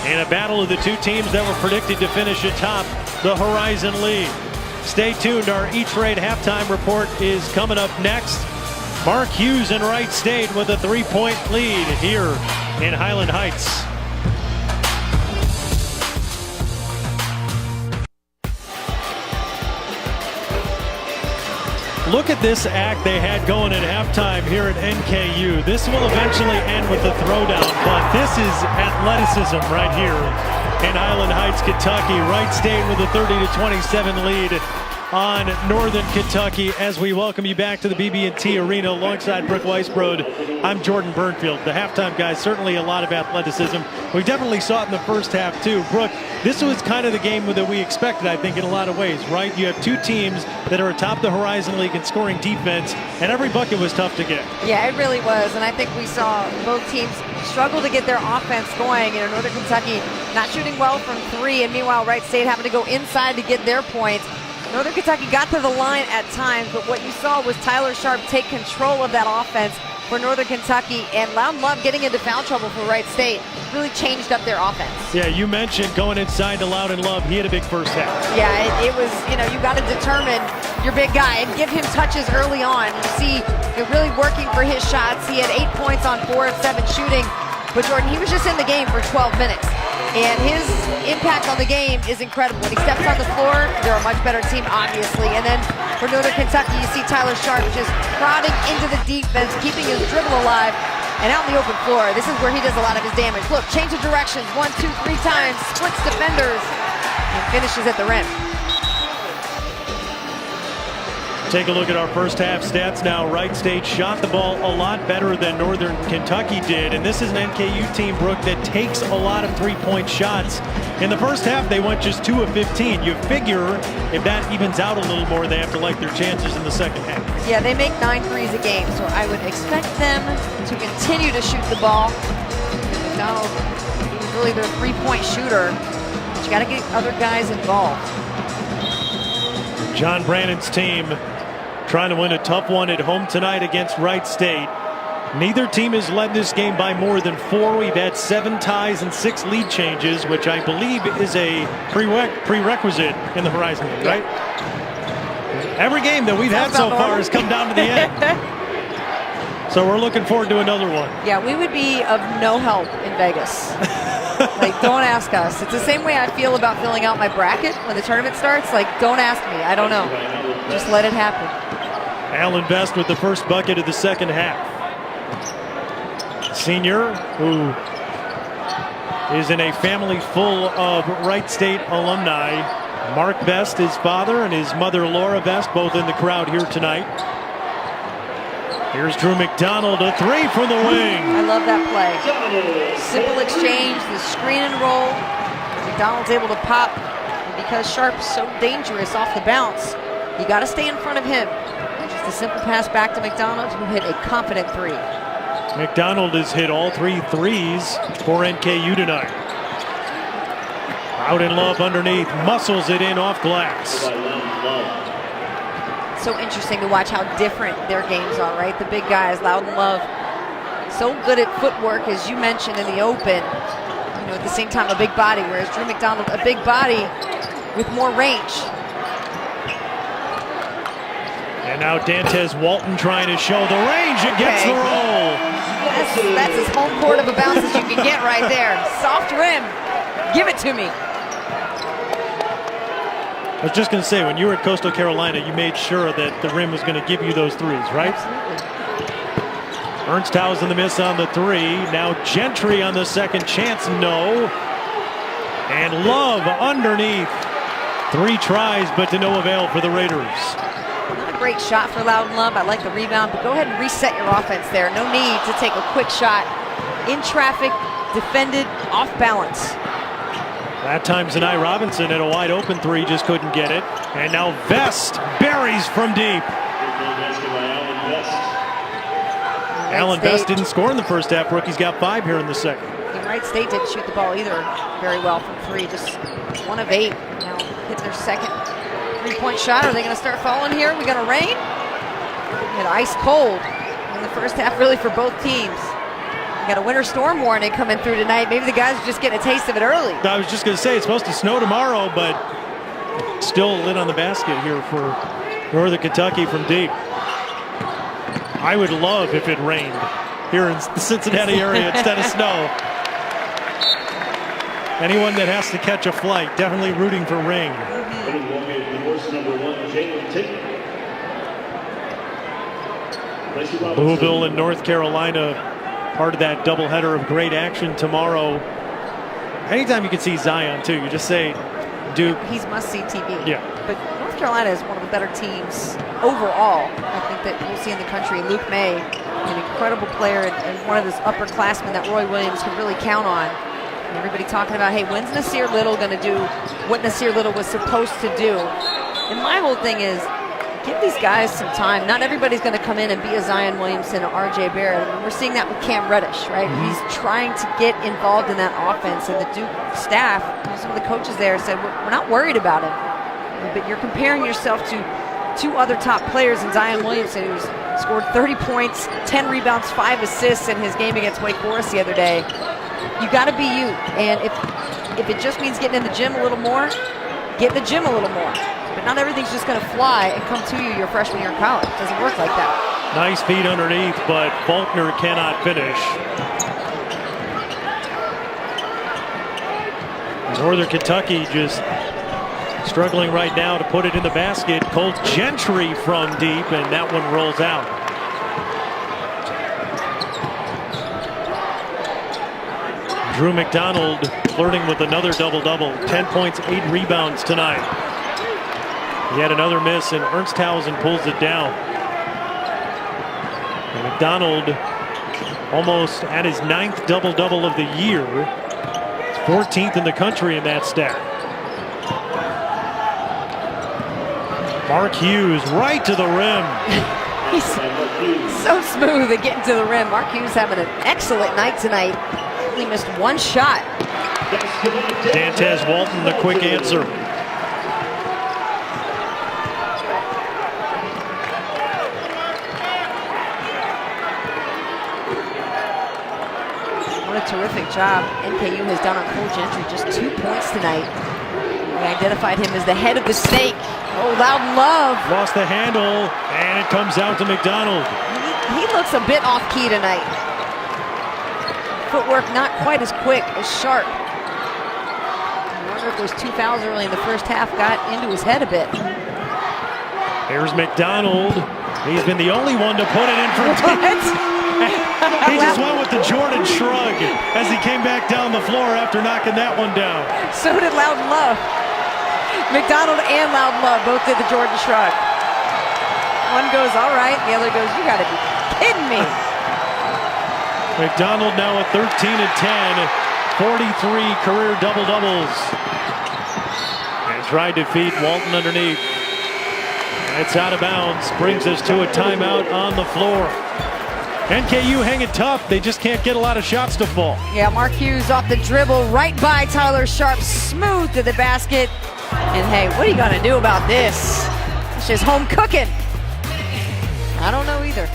in a battle of the two teams that were predicted to finish atop the Horizon League. Stay tuned. Our E-Trade halftime report is coming up next. Mark Hughes and Wright State with a 3-point lead here in Highland Heights. Look at this act they had going at halftime here at NKU. This will eventually end with a throwdown, but this is athleticism right here in Highland Heights, Kentucky. Wright State with a 30-27 lead on Northern Kentucky as we welcome you back to the BB&T Arena alongside Brooke Weisbrod. I'm Jordan Burnfield. The halftime guys, certainly a lot of athleticism. We definitely saw it in the first half too. Brooke, this was kind of the game that we expected, I think, in a lot of ways, right? You have two teams that are atop the Horizon League in scoring defense, and every bucket was tough to get. Yeah, it really was, and I think we saw both teams struggle to get their offense going. You know, Northern Kentucky not shooting well from three, and meanwhile Wright State having to go inside to get their points. Northern Kentucky got to the line at times, but what you saw was Tyler Sharp take control of that offense for Northern Kentucky, and Loudon Love getting into foul trouble for Wright State really changed up their offense. Yeah, you mentioned going inside to Loudon Love. He had a big first half. Yeah, it was, you know, you got to determine your big guy and give him touches early on. You see it really working for his shots. He had 8 points on 4 of 7 shooting, but Jordan, he was just in the game for 12 minutes. And his impact on the game is incredible. When he steps on the floor, they're a much better team, obviously. And then for Northern Kentucky, you see Tyler Sharp just prodding into the defense, keeping his dribble alive. And out in the open floor, this is where he does a lot of his damage. Look, change of directions, 1, 2, 3 times, splits defenders, and finishes at the rim. Take a look at our first half stats now. Wright State shot the ball a lot better than Northern Kentucky did. And this is an NKU team, Brooke, that takes a lot of three-point shots. In the first half, they went just 2 of 15. You figure if that evens out a little more, they have to like their chances in the second half. Yeah, they make 9 threes a game, so I would expect them to continue to shoot the ball. McDonald, he's really their three-point shooter, but you got to get other guys involved. John Brannon's team trying to win a tough one at home tonight against Wright State. Neither team has led this game by more than 4. We've had 7 ties and 6 lead changes, which I believe is a prerequisite in the Horizon League, right? Every game that we've had so far has come down to the end. So we're looking forward to another one. Yeah, we would be of no help in Vegas. Like, don't ask us. It's the same way I feel about filling out my bracket when the tournament starts. Like, don't ask me. I don't know. Just let it happen. Alan Best with the first bucket of the second half. Senior who is in a family full of Wright State alumni. Mark Best, his father, and his mother Laura Best, both in the crowd here tonight. Here's Drew McDonald, a 3 from the wing. I love that play. Simple exchange, the screen and roll. McDonald's able to pop. And because Sharp's so dangerous off the bounce, you got to stay in front of him. Just a simple pass back to McDonald, who hit a confident 3. McDonald has hit all 3 threes for NKU tonight. Out in Love underneath, muscles it in off glass. So interesting to watch how different their games are, right? The big guys, Loudon Love, so good at footwork, as you mentioned in the open. You know, at the same time, a big body, whereas Drew McDonald, a big body with more range. And now Dantes Walton trying to show the range and gets the roll. That's as home court of a bounce as you can get right there. Soft rim. Give it to me. I was just going to say, when you were at Coastal Carolina, you made sure that the rim was going to give you those threes, right? Absolutely. Ernstausen the miss on the 3. Now Gentry on the second chance, no. And Love underneath. 3 tries, but to no avail for the Raiders. Not a great shot for Loudon Love. I like the rebound, but go ahead and reset your offense there. No need to take a quick shot. In traffic, defended, off balance. That time Zanai Robinson at a wide open 3, just couldn't get it. And now Vest buries from deep. Alan Vest didn't score in the first half. Rookie's got 5 here in the second. And Wright State didn't shoot the ball either very well from 3. Just 1 of 8. Now hit their second 3-point shot. Are they going to start falling here? We got a rain. And ice cold in the first half, really, for both teams. We got a winter storm warning coming through tonight. Maybe the guys are just getting a taste of it early. I was just going to say, it's supposed to snow tomorrow, but still lit on the basket here for Northern Kentucky from deep. I would love if it rained here in the Cincinnati area instead of snow. Anyone that has to catch a flight, definitely rooting for rain. Louisville and North Carolina, part of that doubleheader of great action tomorrow. Anytime you can see Zion, too, you just say, Duke. He's must-see TV. Yeah. But North Carolina is one of the better teams overall, I think, that you'll see in the country. Luke May, an incredible player and one of those upperclassmen that Roy Williams can really count on. And everybody talking about, hey, when's Nasir Little going to do what Nasir Little was supposed to do? And my whole thing is, give these guys some time. Not everybody's going to come in and be a Zion Williamson or R.J. Barrett. I mean, we're seeing that with Cam Reddish, right? He's trying to get involved in that offense. And the Duke staff, some of the coaches there said, we're not worried about him. But you're comparing yourself to two other top players in Zion Williamson, who's scored 30 points, 10 rebounds, 5 assists in his game against Wake Forest the other day. You got to be you. And if it just means getting in the gym a little more, get in the gym a little more. But not everything's just going to fly and come to you your freshman year in college. It doesn't work like that. Nice feed underneath, but Faulkner cannot finish. Northern Kentucky just struggling right now to put it in the basket. Colt Gentry from deep, and that one rolls out. Drew McDonald flirting with another double-double. 10 points, 8 rebounds tonight. He had another miss, and Ernsthausen pulls it down. And McDonald almost at his 9th double-double of the year. It's 14th in the country in that stat. Mark Hughes right to the rim. He's so smooth at getting to the rim. Mark Hughes having an excellent night tonight. He missed one shot. Dantez Walton, the quick answer. What a terrific job NKU has done on Cole Gentry. Just 2 points tonight. We identified him as the head of the snake. Oh, Loudon Love. Lost the handle, and it comes out to McDonald. He looks a bit off key tonight. Footwork not quite as quick, as sharp. I wonder if those 2 fouls early in the first half got into his head a bit. Here's McDonald. He's been the only one to put it in for deep. He just went with the Jordan shrug as he came back down the floor after knocking that one down. So did Loudon Love. McDonald and Loudon Love both did the Jordan shrug. One goes, all right. The other goes, you got to be kidding me. McDonald now at 13 and 10, 43 career double-doubles. And tried to feed Walton underneath. It's out of bounds, brings us to a timeout on the floor. NKU hanging tough, they just can't get a lot of shots to fall. Yeah, Mark Hughes off the dribble, right by Tyler Sharp, smooth to the basket. And hey, what are you gonna do about this? It's just home cooking. I don't know either.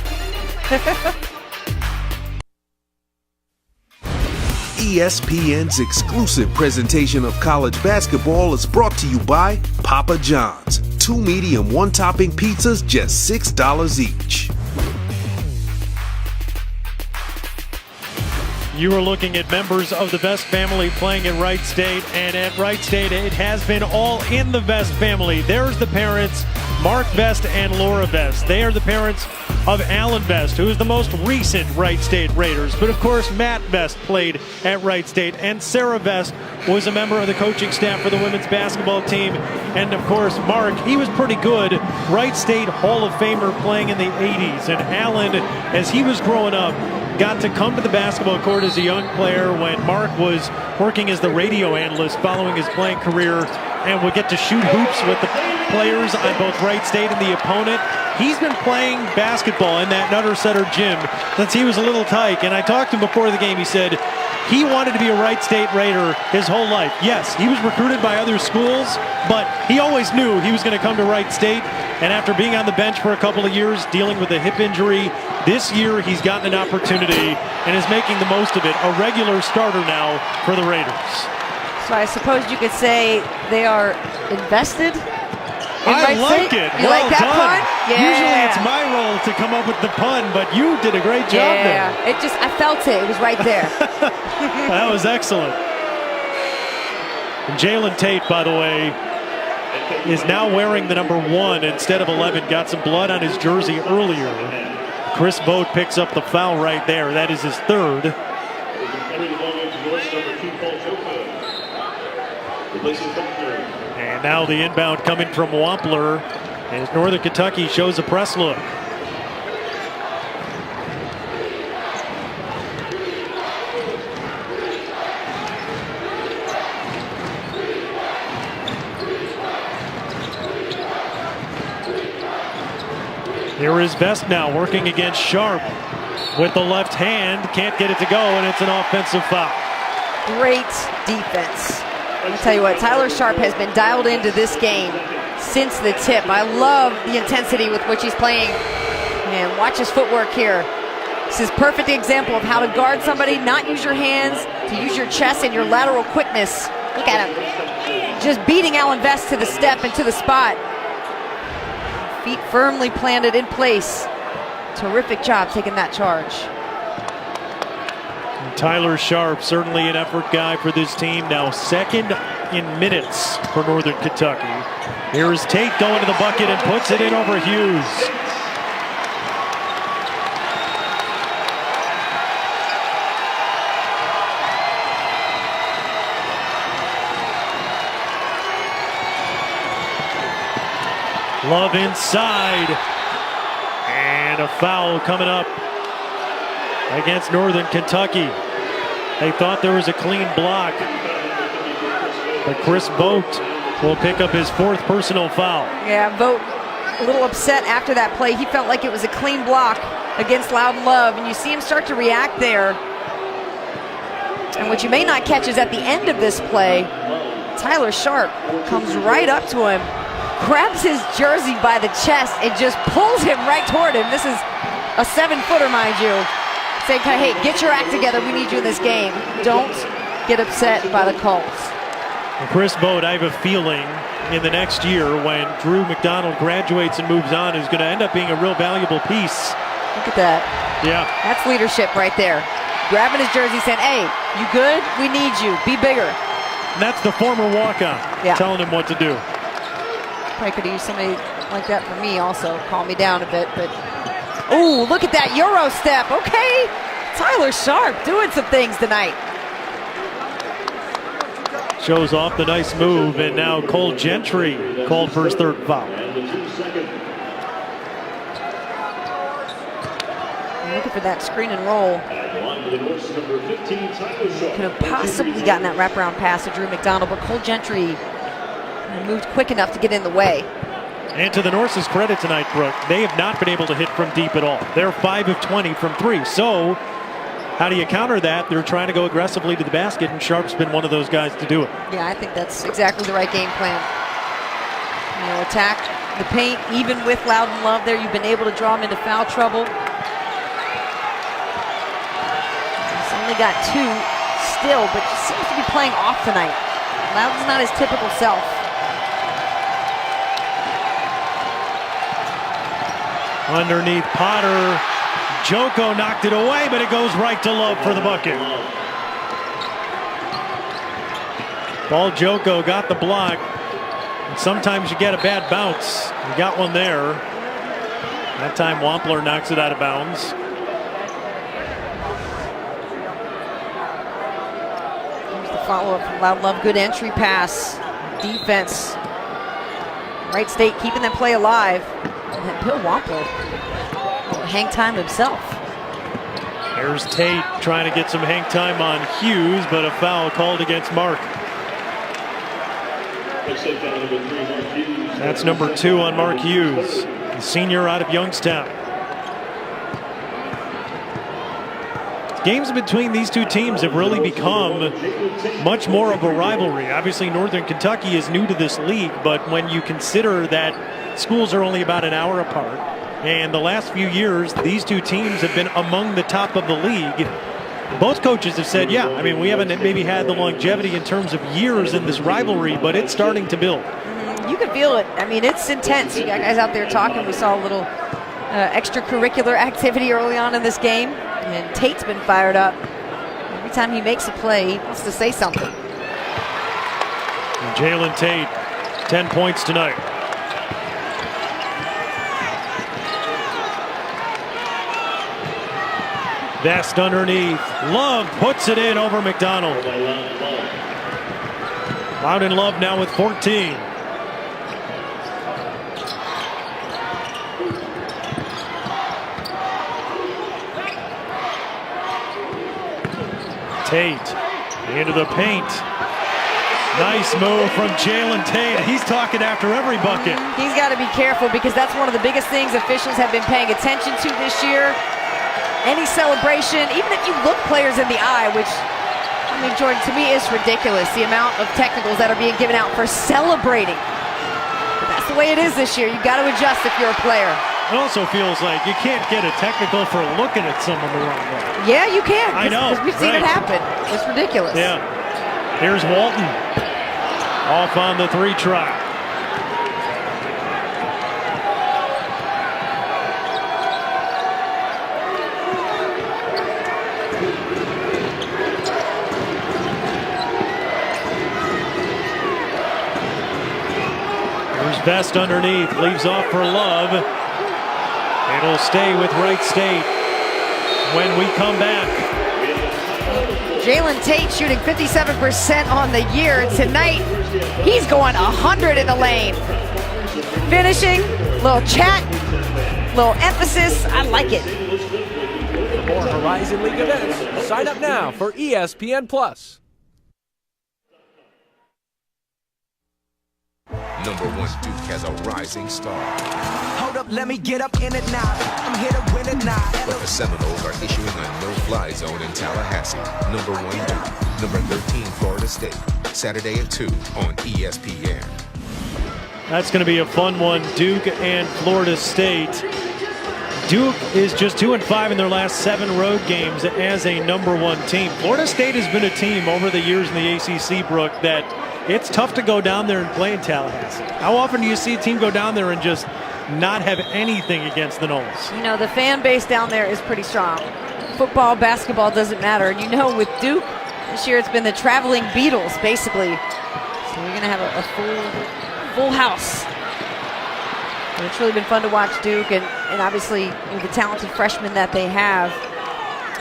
ESPN's exclusive presentation of college basketball is brought to you by Papa John's. 2 medium, 1 topping pizzas, just $6 each. You are looking at members of the Best family playing at Wright State, and at Wright State it has been all in the Best family. There's the parents, Mark Best and Laura Best. They are the parents of Alan Best, who is the most recent Wright State Raiders. But of course, Matt Best played at Wright State, and Sarah Best was a member of the coaching staff for the women's basketball team. And of course, Mark, he was pretty good. Wright State Hall of Famer playing in the 80s. And Alan, as he was growing up, got to come to the basketball court as a young player when Mark was working as the radio analyst following his playing career, and would get to shoot hoops with the players on both Wright State and the opponent. He's been playing basketball in that Nutter Sutter gym since he was a little tyke, and I talked to him before the game. He said he wanted to be a Wright State Raider his whole life. Yes, he was recruited by other schools, but he always knew he was going to come to Wright State. And after being on the bench for a couple of years, dealing with a hip injury, this year he's gotten an opportunity and is making the most of it. A regular starter now for the Raiders. So I suppose you could say they are invested. I like it. You well like that done. pun? Yeah. Usually it's my role to come up with the pun, but you did a great job there. I felt it. It was right there. That was excellent. And Jalen Tate, by the way, is now wearing the number 1 instead of 11. Got some blood on his jersey earlier. Chris Boat picks up the foul right there. That is his third. And now the inbound coming from Wampler as Northern Kentucky shows a press look. Here is Best now working against Sharp with the left hand. Can't get it to go, and it's an offensive foul. Great defense. I'll tell you what, Tyler Sharp has been dialed into this game since the tip. I love the intensity with which he's playing. And watch his footwork here. This is a perfect example of how to guard somebody, not use your hands, to use your chest and your lateral quickness. Look at him. Just beating Allen Vest to the step and to the spot. Feet firmly planted in place. Terrific job taking that charge. Tyler Sharp, certainly an effort guy for this team. Now second in minutes for Northern Kentucky. Here's Tate going to the bucket and puts it in over Hughes. Love inside. And a foul coming up against Northern Kentucky. They thought there was a clean block, but Chris Boat will pick up his fourth personal foul. Yeah, Boat a little upset after that play. He felt like it was a clean block against Loudon Love, and you see him start to react there. And what you may not catch is at the end of this play, Tyler Sharp comes right up to him, grabs his jersey by the chest, and just pulls him right toward him. This is a 7-footer, mind you. Saying, hey, get your act together. We need you in this game. Don't get upset by the calls. Chris Boat, I have a feeling in the next year when Drew McDonald graduates and moves on is going to end up being a real valuable piece. Look at that. Yeah. That's leadership right there. Grabbing his jersey saying, hey, you good? We need you. Be bigger. And that's the former walk-on telling him what to do. Probably could have used somebody like that for me also. Calm me down a bit, but oh, look at that Euro step. Okay, Tyler Sharp doing some things tonight. Shows off the nice move, and now Cole Gentry called for his third foul. Looking for that screen and roll. Could have possibly gotten that wraparound pass to Drew McDonald, but Cole Gentry moved quick enough to get in the way. And to the Norse's credit tonight, Brooke, they have not been able to hit from deep at all. They're 5 of 20 from 3. So how do you counter that? They're trying to go aggressively to the basket, and Sharp's been one of those guys to do it. Yeah, I think that's exactly the right game plan. You know, attack the paint, even with Loudon Love there. You've been able to draw him into foul trouble. He's only got 2 still, but he seems to be playing off tonight. Loudon's not his typical self. Underneath Potter, Joko knocked it away, but it goes right to Love for the bucket. Paul Joko got the block. And sometimes you get a bad bounce. You got one there. That time Wampler knocks it out of bounds. Here's the follow-up from Loudon Love. Good entry pass. Defense. Wright State keeping that play alive. And Bill Wampler will hang time himself. There's Tate trying to get some hang time on Hughes, but a foul called against Mark. That's number 2 on Mark Hughes, the senior out of Youngstown. Games between these two teams have really become much more of a rivalry. Obviously, Northern Kentucky is new to this league, but when you consider that schools are only about an hour apart, and the last few years, these two teams have been among the top of the league. Both coaches have said, yeah, I mean, we haven't maybe had the longevity in terms of years in this rivalry, but it's starting to build. You can feel it. I mean, it's intense. You got guys out there talking. We saw a little extracurricular activity early on in this game, and Tate's been fired up. Every time he makes a play, he wants to say something. And Jalen Tate, 10 points tonight. Best underneath. Love puts it in over McDonald. Loudon Love now with 14. Tate into the paint. Nice move from Jalen Tate. He's talking after every bucket. He's got to be careful because that's one of the biggest things officials have been paying attention to this year. Any celebration, even if you look players in the eye, which, I mean, Jordan, to me is ridiculous, the amount of technicals that are being given out for celebrating. But that's the way it is this year. You've got to adjust if you're a player. It also feels like you can't get a technical for looking at someone the wrong way. Yeah, you can. I know. Because we've seen it happen. It's ridiculous. Yeah. Here's Walton. Off on the 3 try. Here's Best underneath. Leaves off for Love. It'll stay with Wright State when we come back. Jalen Tate shooting 57% on the year. Tonight, he's going 100 in the lane. Finishing, little chat, little emphasis. I like it. For more Horizon League events, sign up now for ESPN+. #1 Duke has a rising star, Hold up, let me get up in it now. I'm here to win it now. but the Seminoles are issuing a no-fly zone in Tallahassee. #1 Duke, #13 Florida State, Saturday at 2 on ESPN. That's going to be a fun one. Duke and Florida State. Duke is just 2-5 in their last 7 road games as a #1 team. Florida State has been a team over the years in the ACC, Brooke, that it's tough to go down there and play in Tallahassee. How often do you see a team go down there and just not have anything against the Noles? You know, the fan base down there is pretty strong. Football, basketball doesn't matter. And you know, with Duke, this year it's been the traveling Beatles, basically. So you're going to have a full house. And it's really been fun to watch Duke and obviously, you know, the talented freshmen that they have.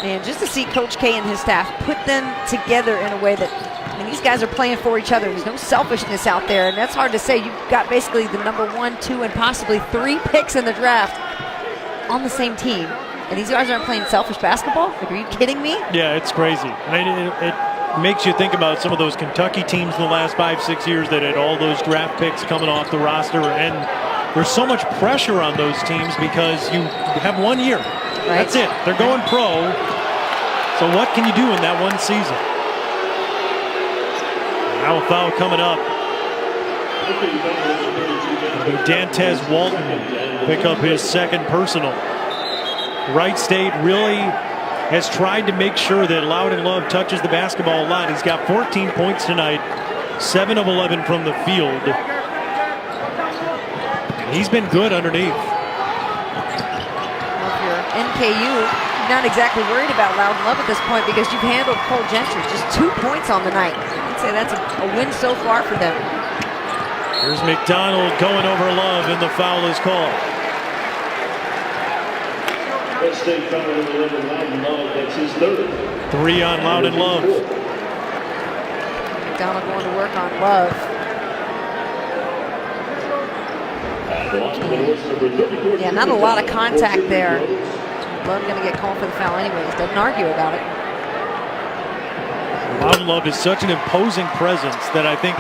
And just to see Coach K and his staff put them together in a way that, I mean, these guys are playing for each other. There's no selfishness out there, and that's hard to say. You've got basically the #1, 2, and possibly 3 picks in the draft on the same team. And these guys aren't playing selfish basketball? Like, are you kidding me? Yeah, it's crazy. It makes you think about some of those Kentucky teams in the last 5-6 years that had all those draft picks coming off the roster, and there's so much pressure on those teams because you have 1 year. Right. That's it. They're going pro. So what can you do in that one season? Now a foul coming up. Dantez Walton pick up his 2nd personal. Wright State really has tried to make sure that Loudon Love touches the basketball a lot. He's got 14 points tonight, 7 of 11 from the field. He's been good underneath. Well, if you're NKU, you're not exactly worried about Loudon Love at this point because you've handled Cole Gentry. Just 2 points on the night. I'd say that's a win so far for them. Here's McDonald going over Love, and the foul is called. State foul number 11, Loudon Love. That's his 3rd. 3 on Loudon Love. McDonald going to work on Love. Yeah, not a lot of contact there. Love going to get called for the foul anyways. Doesn't argue about it. Loudon Love is such an imposing presence that I think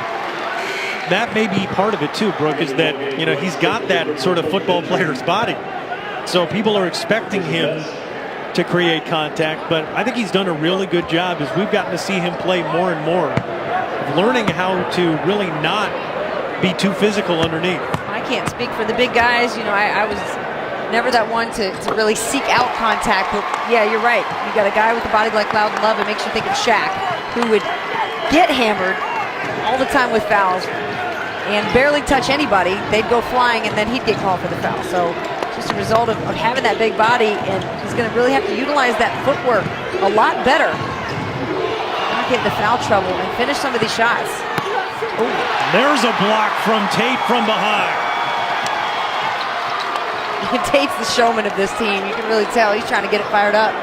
that may be part of it too, Brooke, is that, you know, he's got that sort of football player's body. So people are expecting him to create contact, but I think he's done a really good job as we've gotten to see him play more and more, learning how to really not be too physical underneath. I can't speak for the big guys. You know, I was never that one to really seek out contact, but yeah, you're right. You got a guy with a body like Loudon Love, it makes you think of Shaq, who would get hammered all the time with fouls and barely touch anybody. They'd go flying and then he'd get called for the foul. So just a result of having that big body, and he's going to really have to utilize that footwork a lot better. Not get into foul trouble and finish some of these shots. Ooh. There's a block from Tate from behind. Tate's the showman of this team. You can really tell he's trying to get it fired up.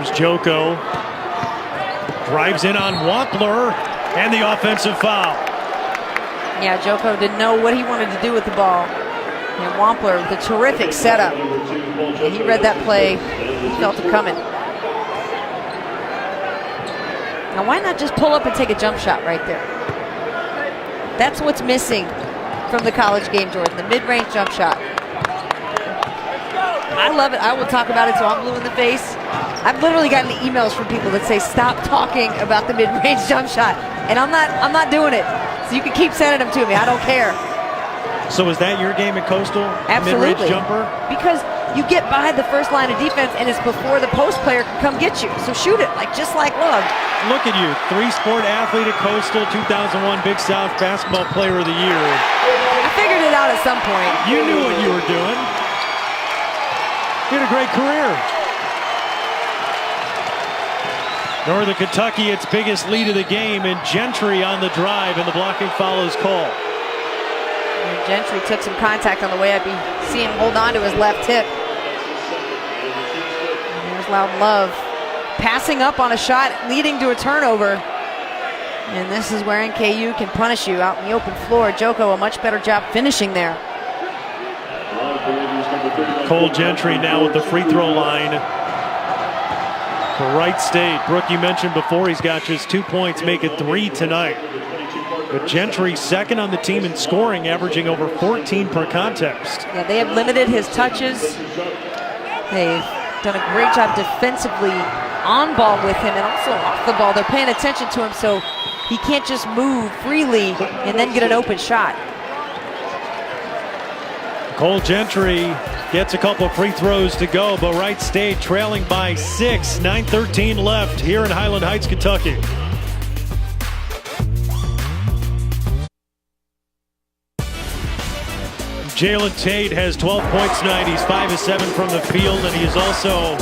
Here's Joko. Drives in on Wampler, and the offensive foul. Yeah, Joko didn't know what he wanted to do with the ball. And Wampler with a terrific setup. And he read that play, felt it coming. Now why not just pull up and take a jump shot right there? That's what's missing from the college game, Jordan, the mid-range jump shot. I love it. I will talk about it so I'm blue in the face. I've literally gotten emails from people that say, stop talking about the mid-range jump shot. And I'm not doing it. So you can keep sending them to me. I don't care. So is that your game at Coastal? Absolutely. Mid-range jumper? Because you get by the first line of defense and it's before the post player can come get you. So shoot it, just like Love. Look at you, 3-sport athlete at Coastal, 2001 Big South Basketball Player of the Year. I figured it out at some point. You knew what you were doing. You had a great career. Northern Kentucky, its biggest lead of the game, and Gentry on the drive, and the blocking foul is called. And Gentry took some contact on the way up. You see him hold on to his left hip. And there's Loudon Love passing up on a shot, leading to a turnover. And this is where NKU can punish you out in the open floor. Joko, a much better job finishing there. Cole Gentry now at the free throw line for Wright State. Brooke, you mentioned before he's got just 2 points, make it 3 tonight. But Gentry second on the team in scoring, averaging over 14 per contest. Yeah, they have limited his touches. They've done a great job defensively on ball with him and also off the ball. They're paying attention to him so he can't just move freely and then get an open shot. Cole Gentry gets a couple free throws to go, but Wright State trailing by 6, 9:13 left here in Highland Heights, Kentucky. Jalen Tate has 12 points tonight. He's 5 of 7 from the field, and he is also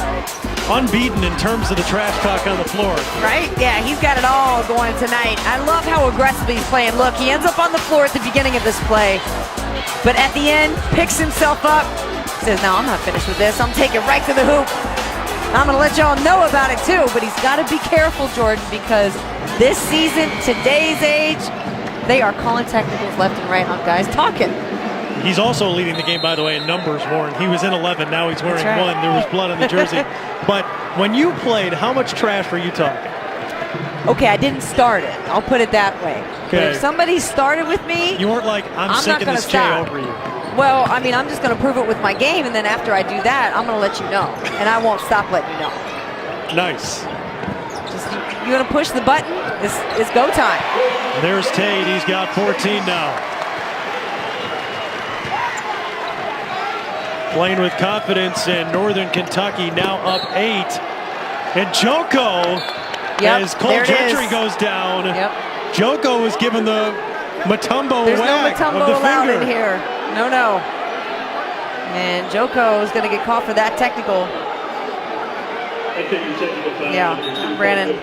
unbeaten in terms of the trash talk on the floor. Right? Yeah, he's got it all going tonight. I love how aggressively he's playing. Look, he ends up on the floor at the beginning of this play, but at the end, picks himself up, says, no, I'm not finished with this. I'm taking right to the hoop. I'm going to let y'all know about it too, but he's got to be careful, Jordan, because this season, today's age, they are calling technicals left and right on guys talking. He's also leading the game, by the way, in numbers, Warren. He was in 11, now he's wearing 1. There was blood on the jersey. But when you played, how much trash were you talking? Okay, I didn't start it. I'll put it that way. Okay. But if somebody started with me, you weren't like, I'm sinking this J over you. Well, I mean, I'm just going to prove it with my game, and then after I do that, I'm going to let you know. And I won't stop letting you know. Nice. Just, you going to push the button? It's go time. There's Tate. He's got 14 now. Playing with confidence, and Northern Kentucky now up 8. And Joko, as Cole Gentry goes down, Joko was given the Mutombo whack no Mutombo of the allowed finger. In here. No. And Joko is going to get called for that technical. Yeah, Brandon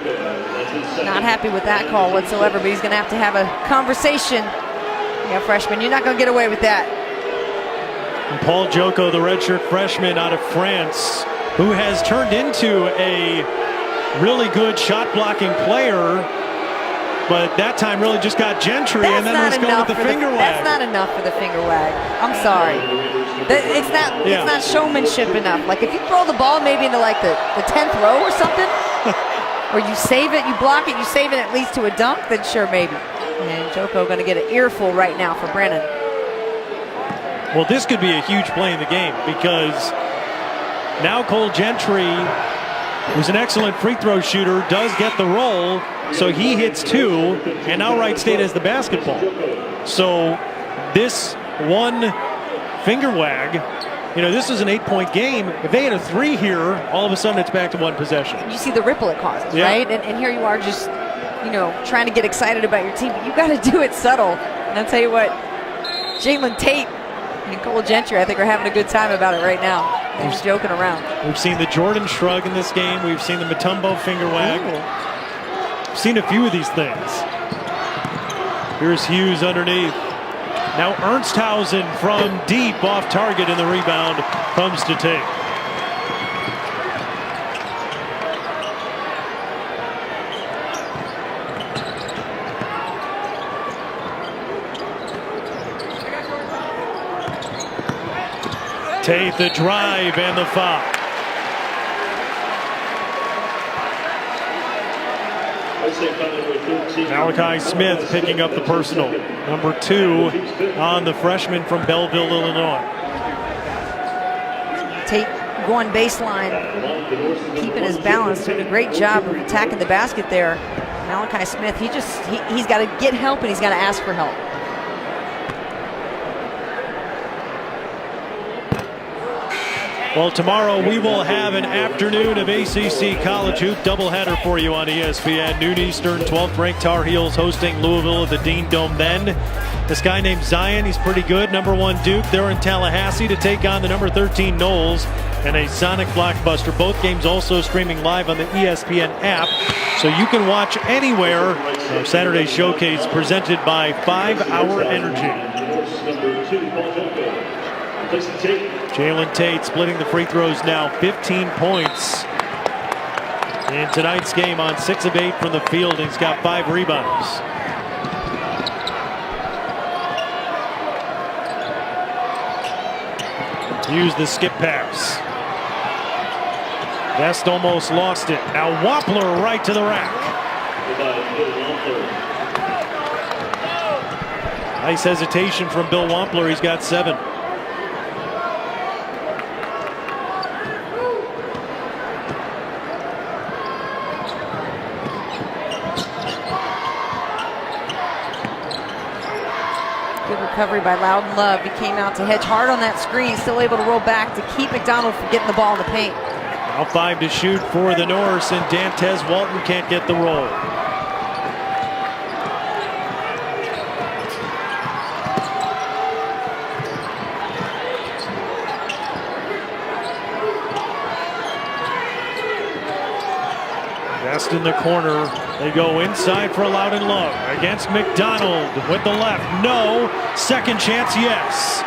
not happy with that call whatsoever, but he's going to have a conversation. Yeah, freshman, you're not going to get away with that. And Paul Joko, the redshirt freshman out of France, who has turned into a really good shot-blocking player, but that time really just got Gentry and then was going with the finger wag. That's not enough for the finger wag. I'm sorry. It's not showmanship enough. Like if you throw the ball maybe into like the 10th row or something, or you save it, you block it, you save it, it leads to a dunk, then sure, maybe. And Joko going to get an earful right now for Brennan. Well, this could be a huge play in the game because now Cole Gentry, who's an excellent free throw shooter, does get the roll, so he hits 2, and now Wright State has the basketball. So this one finger wag, this is an 8-point game. If they had a 3 here, all of a sudden it's back to 1 possession. You see the ripple it causes, right? And here you are just, trying to get excited about your team, but you got to do it subtle. And I'll tell you what, Jalen Tate and Cole Gentry, I think, are having a good time about it right now. They're just joking around. We've seen the Jordan shrug in this game. We've seen the Mutombo finger wag. We've seen a few of these things. Here's Hughes underneath. Now Ernsthausen from deep off target, and the rebound comes to Tate. Tate, the drive and the foul. Malachi Smith picking up the personal. Number 2 on the freshman from Belleville, Illinois. Tate going baseline, keeping his balance, doing a great job of attacking the basket there. Malachi Smith, he's got to get help and he's got to ask for help. Well, tomorrow we will have an afternoon of ACC college hoop doubleheader for you on ESPN. Noon Eastern, 12th ranked Tar Heels hosting Louisville at the Dean Dome. Then this guy named Zion, he's pretty good. Number 1 Duke, they're in Tallahassee to take on the number 13 Knowles and a Sonic blockbuster. Both games also streaming live on the ESPN app, so you can watch anywhere. Our Saturday showcase presented by 5 Hour Energy. Jalen Tate splitting the free throws now, 15 points in tonight's game on 6 of 8 from the field. He's got 5 rebounds. Use the skip pass. Vest almost lost it. Now Wampler right to the rack. Nice hesitation from Bill Wampler. He's got 7. Recovery by Loudon Love. He came out to hedge hard on that screen, still able to roll back to keep McDonald from getting the ball in the paint. Now 5 to shoot for the Norse, and Dantez Walton can't get the roll. Best in the corner. They go inside for Loudon Love against McDonald with the left. No. Second chance, yes.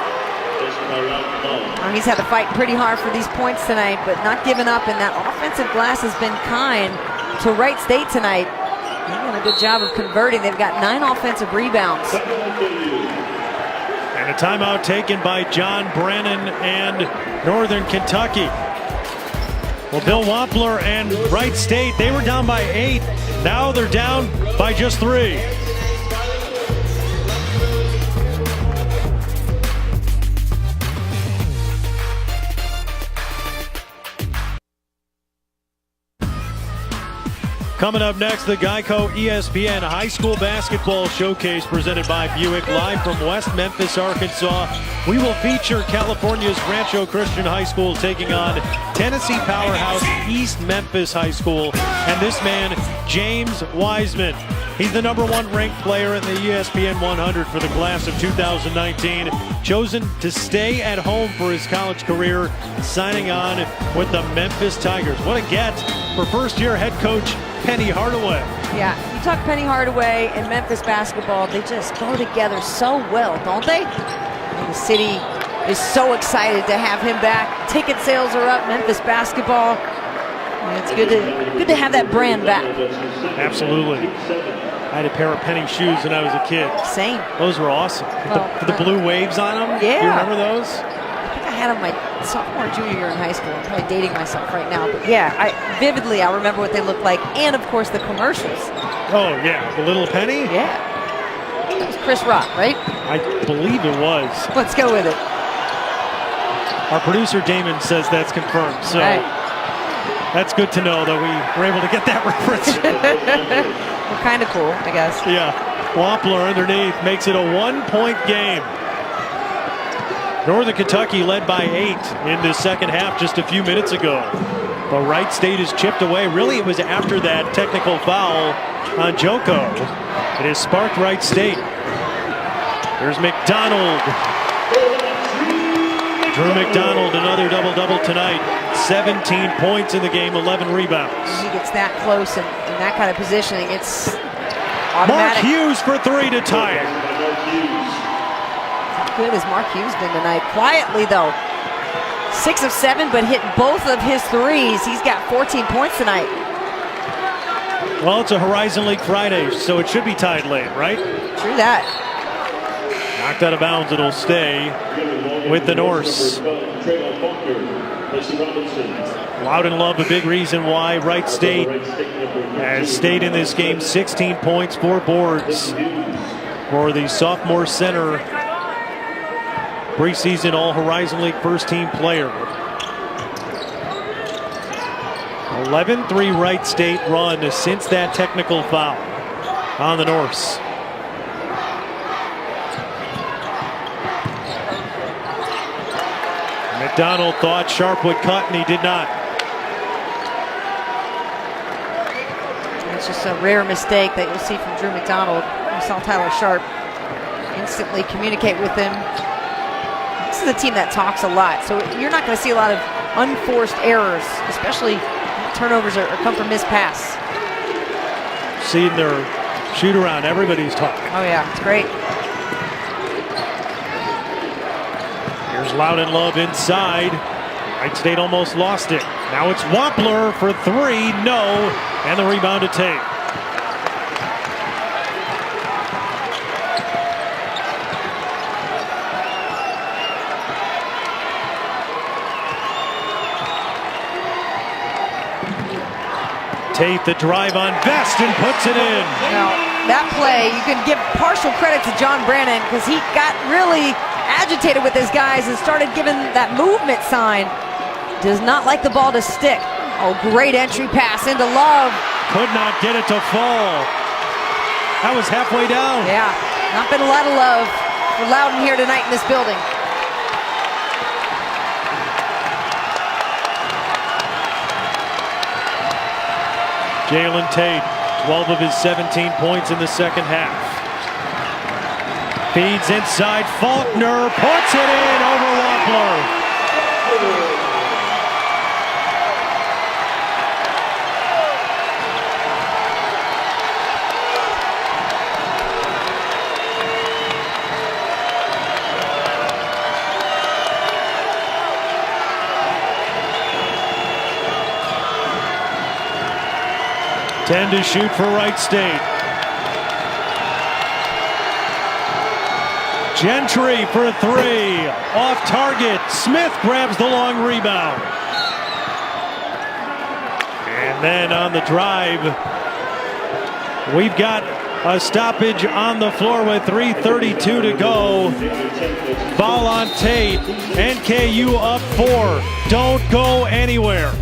He's had to fight pretty hard for these points tonight, but not giving up, and that offensive glass has been kind to Wright State tonight. They've done a good job of converting. They've got 9 offensive rebounds. And a timeout taken by John Brennan and Northern Kentucky. Well, Bill Wampler and Wright State, they were down by 8. Now they're down by just 3. Coming up next, the Geico ESPN High School Basketball Showcase presented by Buick, live from West Memphis, Arkansas. We will feature California's Rancho Christian High School taking on Tennessee powerhouse East Memphis High School. And this man, James Wiseman. He's the number 1 ranked player in the ESPN 100 for the class of 2019. Chosen to stay at home for his college career, signing on with the Memphis Tigers. What a get for first-year head coach Penny Hardaway. Yeah, you talk Penny Hardaway and Memphis basketball, they just go together so well, don't they? And the city is so excited to have him back. Ticket sales are up, Memphis basketball. And it's good to have that brand back. Absolutely. I had a pair of Penny shoes when I was a kid. Same. Those were awesome. With the blue waves on them. Yeah. Do you remember those? I think I had them my sophomore, junior year in high school. I'm probably dating myself right now. But yeah, I remember what they looked like. And, of course, the commercials. Oh, yeah. The Little Penny? Yeah. That was Chris Rock, right? I believe it was. Let's go with it. Our producer, Damon, says that's confirmed. So that's good to know that we were able to get that reference. Well, kind of cool, I guess. Yeah. Wampler underneath makes it a 1-point game. Northern Kentucky led by 8 in the second half just a few minutes ago. But Wright State is chipped away. Really, it was after that technical foul on Joko. It has sparked Wright State. Here's McDonald. Drew McDonald, another double-double tonight. 17 points in the game, 11 rebounds. He gets that close and in that kind of positioning, it's automatic. Mark Hughes for 3 to tie it. How good has Mark Hughes been tonight? Quietly, though. 6 of 7, but hit both of his threes. He's got 14 points tonight. Well, it's a Horizon League Friday, so it should be tied late, right? True that. Knocked out of bounds, it'll stay. with the Norse. Loudon Love, a big reason why Wright State has stayed in this game. 16 points, 4 boards for the sophomore center. Preseason All-Horizon League first team player. 11-3 Wright State run since that technical foul on the Norse. McDonald thought Sharp would cut, and he did not. It's just a rare mistake that you'll see from Drew McDonald. You saw Tyler Sharp instantly communicate with him. This is a team that talks a lot, so you're not going to see a lot of unforced errors, especially turnovers or come from missed pass. Seeing their shoot around, everybody's talking. Oh yeah, it's great. Here's Loudon Love inside. Wright State almost lost it. Now it's Wampler for 3, no, and the rebound to Tate. Tate the drive on Best and puts it in. Now, that play, you can give partial credit to John Brannon because he got really agitated with his guys and started giving that movement sign. Does not like the ball to stick. Oh, great entry pass into Love. Could not get it to fall. That was halfway down. Yeah, not been a lot of love for Loudon here tonight in this building. Jalen Tate, 12 of his 17 points in the second half. Feeds inside, Faulkner puts it in over Wampler. Ten to shoot for Wright State. Gentry for 3. Off target. Smith grabs the long rebound. And then on the drive, we've got a stoppage on the floor with 3:32 to go. Foul on Tate. NKU up 4. Don't go anywhere.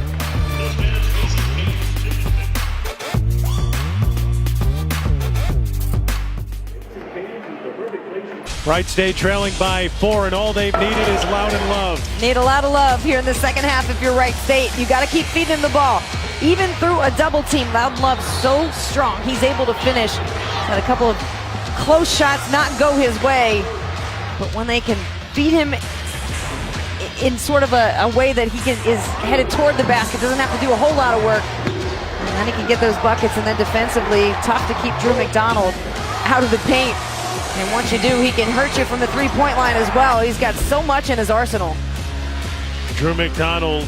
Wright State trailing by 4, and all they've needed is Loudon Love. Need a lot of love here in the second half if you're Wright State. You got to keep feeding him the ball. Even through a double team, Loudon Love's so strong. He's able to finish. Had a couple of close shots not go his way, but when they can beat him in sort of a way that he is headed toward the basket, doesn't have to do a whole lot of work, and then he can get those buckets. And then defensively, tough to keep Drew McDonald out of the paint. And once you do, he can hurt you from the three-point line as well. He's got so much in his arsenal. Drew McDonald,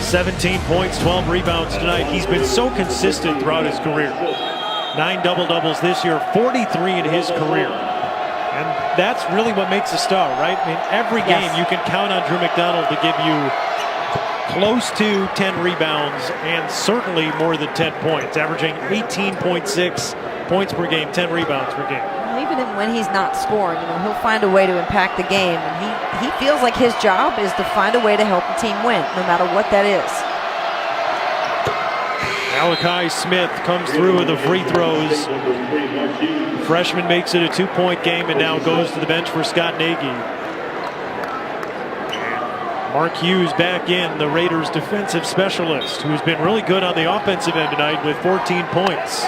17 points, 12 rebounds tonight. He's been so consistent throughout his career. 9 double-doubles this year, 43 in his career. And that's really what makes a star, right? I mean, every game you can count on Drew McDonald to give you close to 10 rebounds and certainly more than 10 points, averaging 18.6 points per game, 10 rebounds per game. Well, even when he's not scoring, he'll find a way to impact the game. And he feels like his job is to find a way to help the team win, no matter what that is. Malachi Smith comes through with the free throws. Freshman makes it a 2-point game and now goes to the bench for Scott Nagy. Mark Hughes back in, the Raiders defensive specialist, who's been really good on the offensive end tonight with 14 points.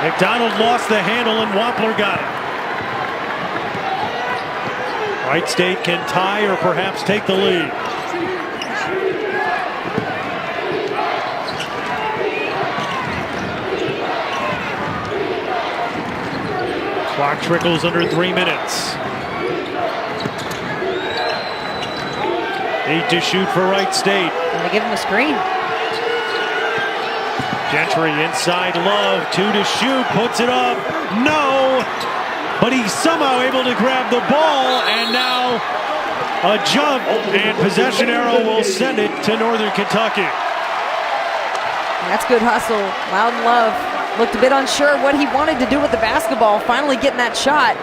McDonald lost the handle and Wampler got it. Wright State can tie or perhaps take the lead. Clock trickles under 3 minutes. 8 to shoot for Wright State. Gonna give him a screen. Gentry inside Love, 2 to shoot, puts it up, no! But he's somehow able to grab the ball, and now a jump, and possession arrow will send it to Northern Kentucky. That's good hustle. Loudon Love looked a bit unsure what he wanted to do with the basketball, finally getting that shot.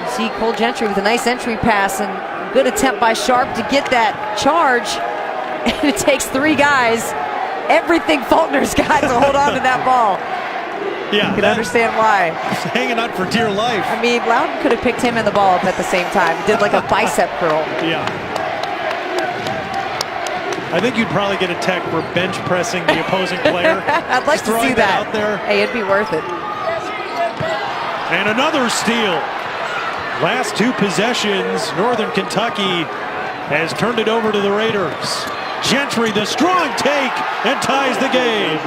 You see Cole Gentry with a nice entry pass and a good attempt by Sharp to get that charge. And it takes 3 guys, everything Faulkner's got to hold on to that ball. Yeah, you can understand why. Hanging on for dear life. I mean, Loudon could have picked him and the ball up at the same time. He did like a bicep curl. Yeah. I think you'd probably get a tech for bench pressing the opposing player. I'd like to see that. Out there. Hey, it'd be worth it. And another steal. Last 2 possessions, Northern Kentucky has turned it over to the Raiders. Gentry, the strong take, and ties the game.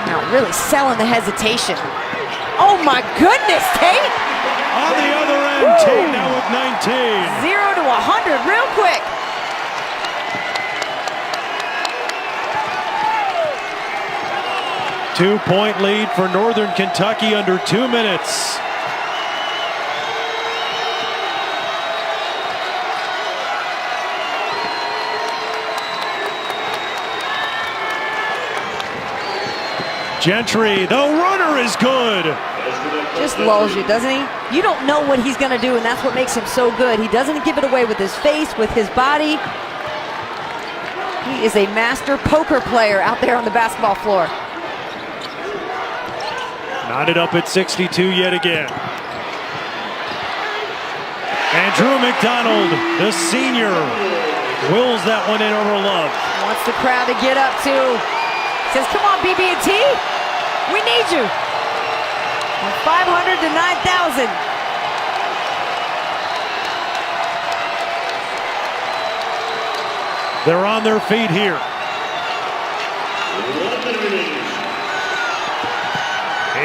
Now really selling the hesitation. Oh my goodness, Tate! On the other end, woo! Tate now with 19. 0 to 100 real quick. Two-point lead for Northern Kentucky under 2 minutes. Gentry, the runner is good. Just lulls you, doesn't he? You don't know what he's going to do, and that's what makes him so good. He doesn't give it away with his face, with his body. He is a master poker player out there on the basketball floor. Knotted up at 62 yet again. And Drew McDonald, the senior, wills that one in over Love. Wants the crowd to get up too. Says, come on, BB&T, we need you. From 500 to 9,000. They're on their feet here.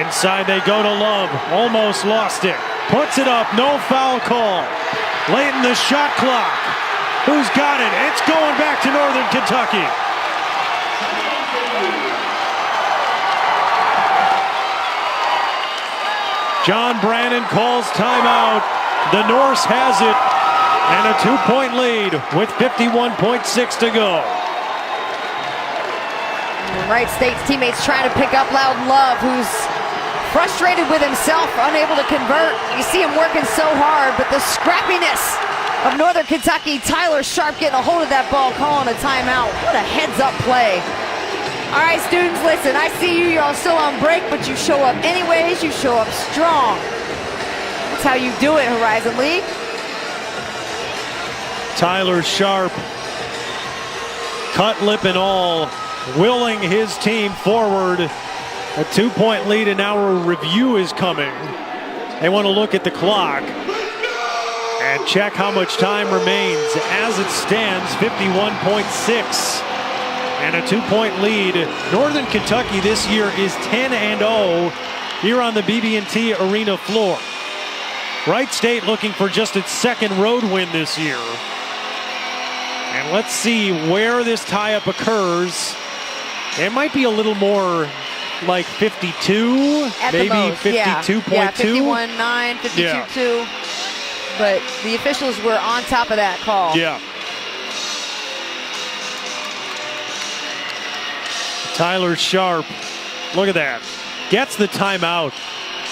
Inside they go to Love, almost lost it. Puts it up, no foul call. Late in the shot clock. Who's got it? It's going back to Northern Kentucky. John Brannon calls timeout. The Norse has it, and a 2-point lead with 51.6 to go. Wright State's teammates trying to pick up Loudon Love, who's frustrated with himself, unable to convert. You see him working so hard, but the scrappiness of Northern Kentucky, Tyler Sharp getting a hold of that ball, calling a timeout. What a heads-up play. All right, students, listen, I see you. You're all still on break, but you show up anyways. You show up strong. That's how you do it, Horizon League. Tyler Sharp, cut lip and all, willing his team forward. A 2-point lead, and now a review is coming. They want to look at the clock and check how much time remains. As it stands, 51.6. And a 2-point lead. Northern Kentucky this year is 10-0 here on the BB&T Arena floor. Wright State looking for just its 2nd road win this year. And let's see where this tie-up occurs. It might be a little more like 52, maybe 52.2. Yeah, 51-9, 52-2. But the officials were on top of that call. Yeah. Tyler Sharp, look at that. Gets the timeout.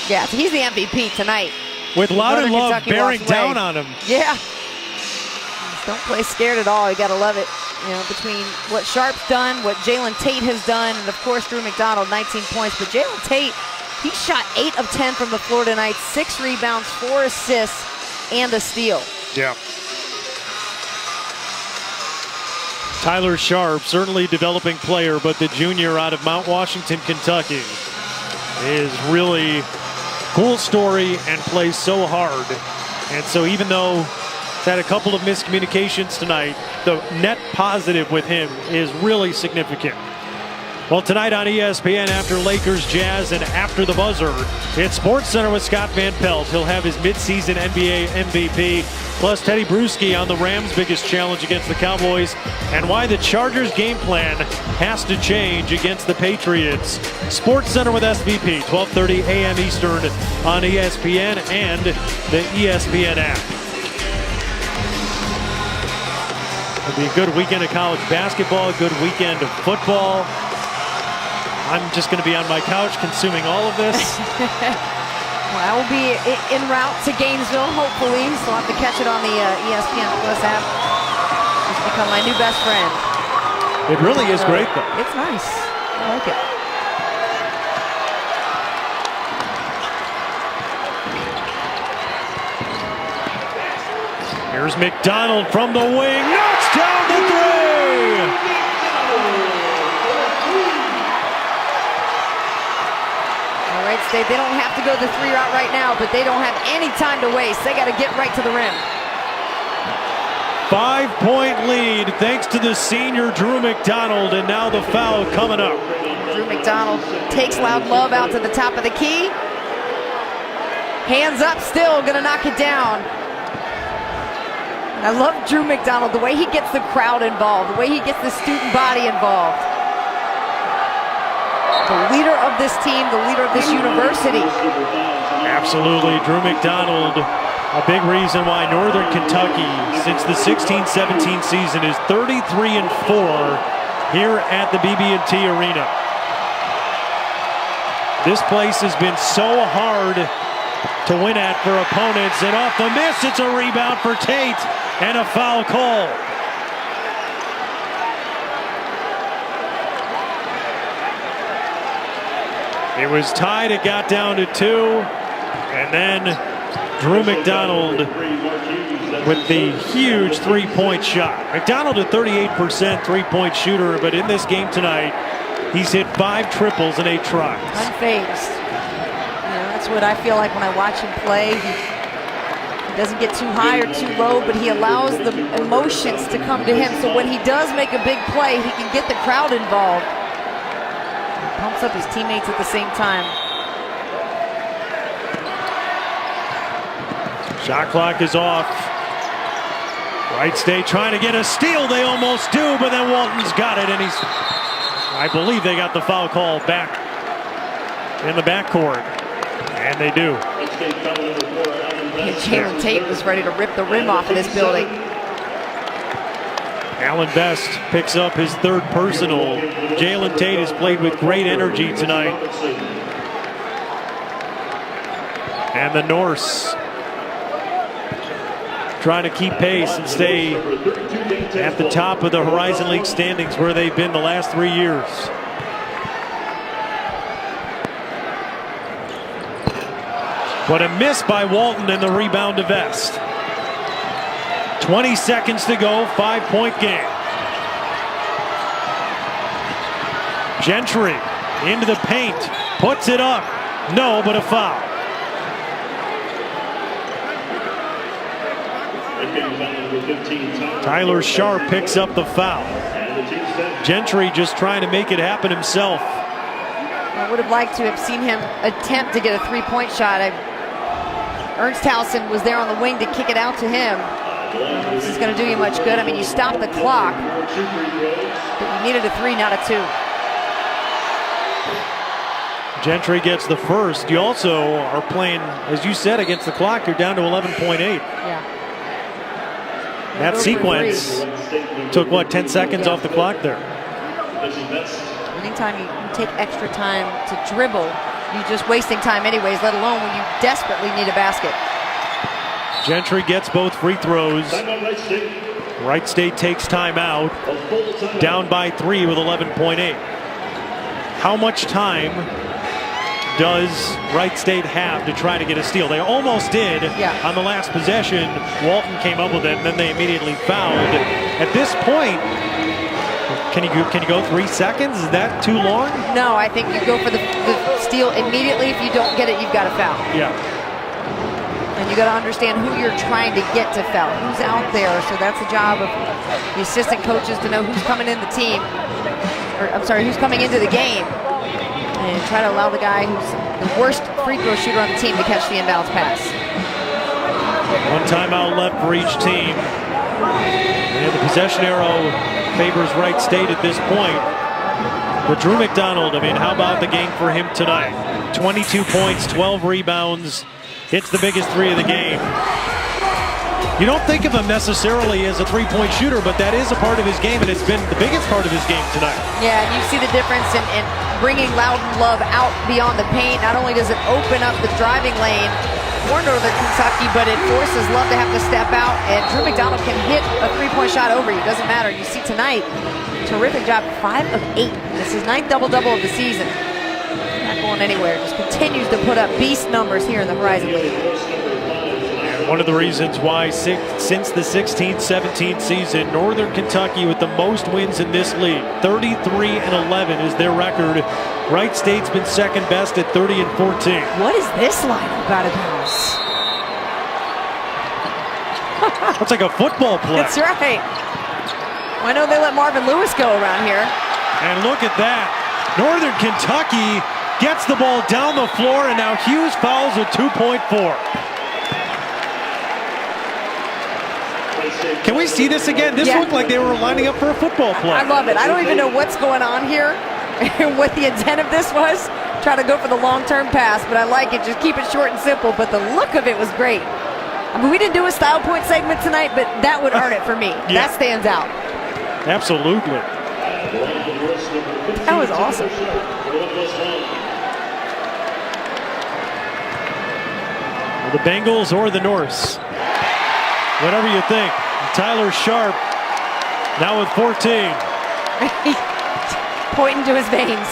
Yeah, he's the MVP tonight. With Loudon Love bearing down on him. Yeah. Just don't play scared at all. You got to love it. You know, between what Sharp's done, what Jalen Tate has done, and of course Drew McDonald, 19 points. But Jalen Tate, he shot 8 of 10 from the floor tonight, 6 rebounds, 4 assists, and a steal. Yeah. Tyler Sharp, certainly developing player, but the junior out of Mount Washington, Kentucky, is really cool story and plays so hard. And so even though he's had a couple of miscommunications tonight, the net positive with him is really significant. Well, tonight on ESPN, after Lakers Jazz and after the buzzer, it's SportsCenter with Scott Van Pelt. He'll have his midseason NBA MVP, plus Teddy Bruschi on the Rams' biggest challenge against the Cowboys, and why the Chargers' game plan has to change against the Patriots. SportsCenter with SVP, 12:30 a.m. Eastern on ESPN and the ESPN app. It'll be a good weekend of college basketball, a good weekend of football. I'm just going to be on my couch consuming all of this. Well, I will be en route to Gainesville, hopefully, so I'll have to catch it on the ESPN Plus app. It's become my new best friend. It really is great, though. It's nice. I like it. Here's McDonald from the wing, knocks down the three! Wright State, they don't have to go the three route right now, but they don't have any time to waste. They got to get right to the rim. 5-point lead thanks to the senior Drew McDonald, and now the foul coming up. Drew McDonald takes Loud Love out to the top of the key. Hands up still, gonna knock it down. And I love Drew McDonald, the way he gets the crowd involved, the way he gets the student body involved. The leader of this team, the leader of this university. Absolutely, Drew McDonald, a big reason why Northern Kentucky, since the 16-17 season, is 33-4 here at the BB&T Arena. This place has been so hard to win at for opponents, and off the miss, it's a rebound for Tate, and a foul call. It was tied, it got down to 2, and then Drew McDonald with the huge three-point shot. McDonald a 38% three-point shooter, but in this game tonight, he's hit 5 triples and 8 tries. Unfazed. That's what I feel like when I watch him play. He doesn't get too high or too low, but he allows the emotions to come to him. So when he does make a big play, he can get the crowd involved. Pumps up his teammates at the same time. Shot clock is off. Wright State trying to get a steal. They almost do, but then Walton's got it, and I believe they got the foul call back in the backcourt, and they do. And Jalen Tate was ready to rip the rim off of this building. Alan Best picks up his 3rd personal. Jalen Tate has played with great energy tonight. And the Norse trying to keep pace and stay at the top of the Horizon League standings where they've been the last 3 years. But a miss by Walton, and the rebound to Best. 20 seconds to go, 5-point game. Gentry into the paint, puts it up. No, but a foul. Tyler Sharp picks up the foul. Gentry just trying to make it happen himself. I would have liked to have seen him attempt to get a 3-point shot. Ernst Towson was there on the wing to kick it out to him. This is going to do you much good. I mean, you stop the clock, but you needed a 3, not a 2. Gentry gets the first. You also are playing, as you said, against the clock. You're down to 11.8. Yeah. That sequence took, what, 10 seconds off the clock there. Anytime you take extra time to dribble, you're just wasting time anyways, let alone when you desperately need a basket. Gentry gets both free throws. Wright State takes time out. Down by 3 with 11.8. How much time does Wright State have to try to get a steal? They almost did on the last possession. Walton came up with it, and then they immediately fouled. At this point, can you go 3 seconds? Is that too long? No, I think you go for the steal immediately. If you don't get it, you've got to foul. Yeah. And you got to understand who you're trying to get to foul, who's out there. So that's the job of the assistant coaches to know who's coming in the team. who's coming into the game, and try to allow the guy who's the worst free throw shooter on the team to catch the inbounds pass. One timeout left for each team. And the possession arrow favors Wright State at this point. But Drew McDonald, I mean, how about the game for him tonight? 22 points, 12 rebounds. Hits the biggest three of the game. You don't think of him necessarily as a three-point shooter, but that is a part of his game, and it's been the biggest part of his game tonight. Yeah, and you see the difference in bringing Loudon Love out beyond the paint. Not only does it open up the driving lane for Northern Kentucky, but it forces Love to have to step out, and Drew McDonald can hit a three-point shot over you. Doesn't matter. You see tonight, terrific job, 5 of 8. This is 9th double-double of the season. Not going anywhere. Just continues to put up beast numbers here in the Horizon League. One of the reasons why since the 16-17 season, Northern Kentucky with the most wins in this league, 33-11 is their record. Wright State's been second best at 30-14. What is this lineup out of house? That's like a football play. That's right. Why don't they let Marvin Lewis go around here? And look at that. Northern Kentucky gets the ball down the floor, and now Hughes fouls with 2.4. Can we see this again? This looked like they were lining up for a football play. I love it. I don't even know what's going on here and what the intent of this was. Try to go for the long-term pass, but I like it. Just keep it short and simple, but the look of it was great. I mean, we didn't do a style point segment tonight, but that would earn it for me. Yeah. That stands out. Absolutely. That was awesome. The Bengals or the Norse. Whatever you think. Tyler Sharp now with 14. Pointing to his veins.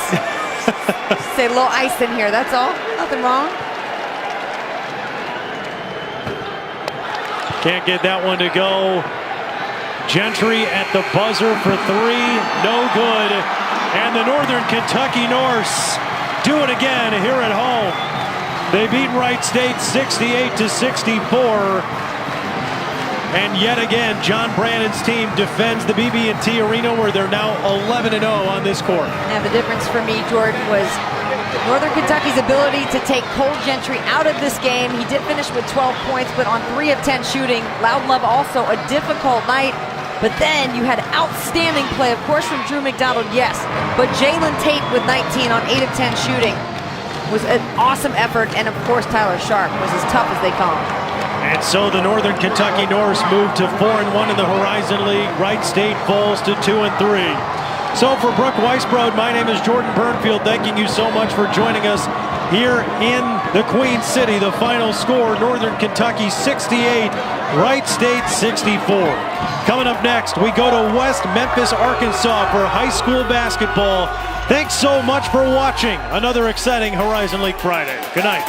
Say a little ice in here, that's all. Nothing wrong. Can't get that one to go. Gentry at the buzzer for 3. No good. And the Northern Kentucky Norse do it again here at home. They beat Wright State 68-64. And yet again, John Brannon's team defends the BB&T Arena, where they're now 11-0 on this court. And the difference for me, Jordan, was Northern Kentucky's ability to take Cole Gentry out of this game. He did finish with 12 points, but on 3 of 10 shooting. Loudon Love also a difficult night. But then you had outstanding play, of course, from Drew McDonald, yes. But Jalen Tate with 19 on 8 of 10 shooting was an awesome effort. And of course, Tyler Sharp was as tough as they come. And so the Northern Kentucky Norse moved to 4-1 in the Horizon League. Wright State falls to 2-3. So for Brooke Weisbrod, my name is Jordan Burnfield. Thanking you so much for joining us here in the Queen City. The final score, Northern Kentucky 68, Wright State 64. Coming up next, we go to West Memphis, Arkansas for high school basketball. Thanks so much for watching another exciting Horizon League Friday. Good night.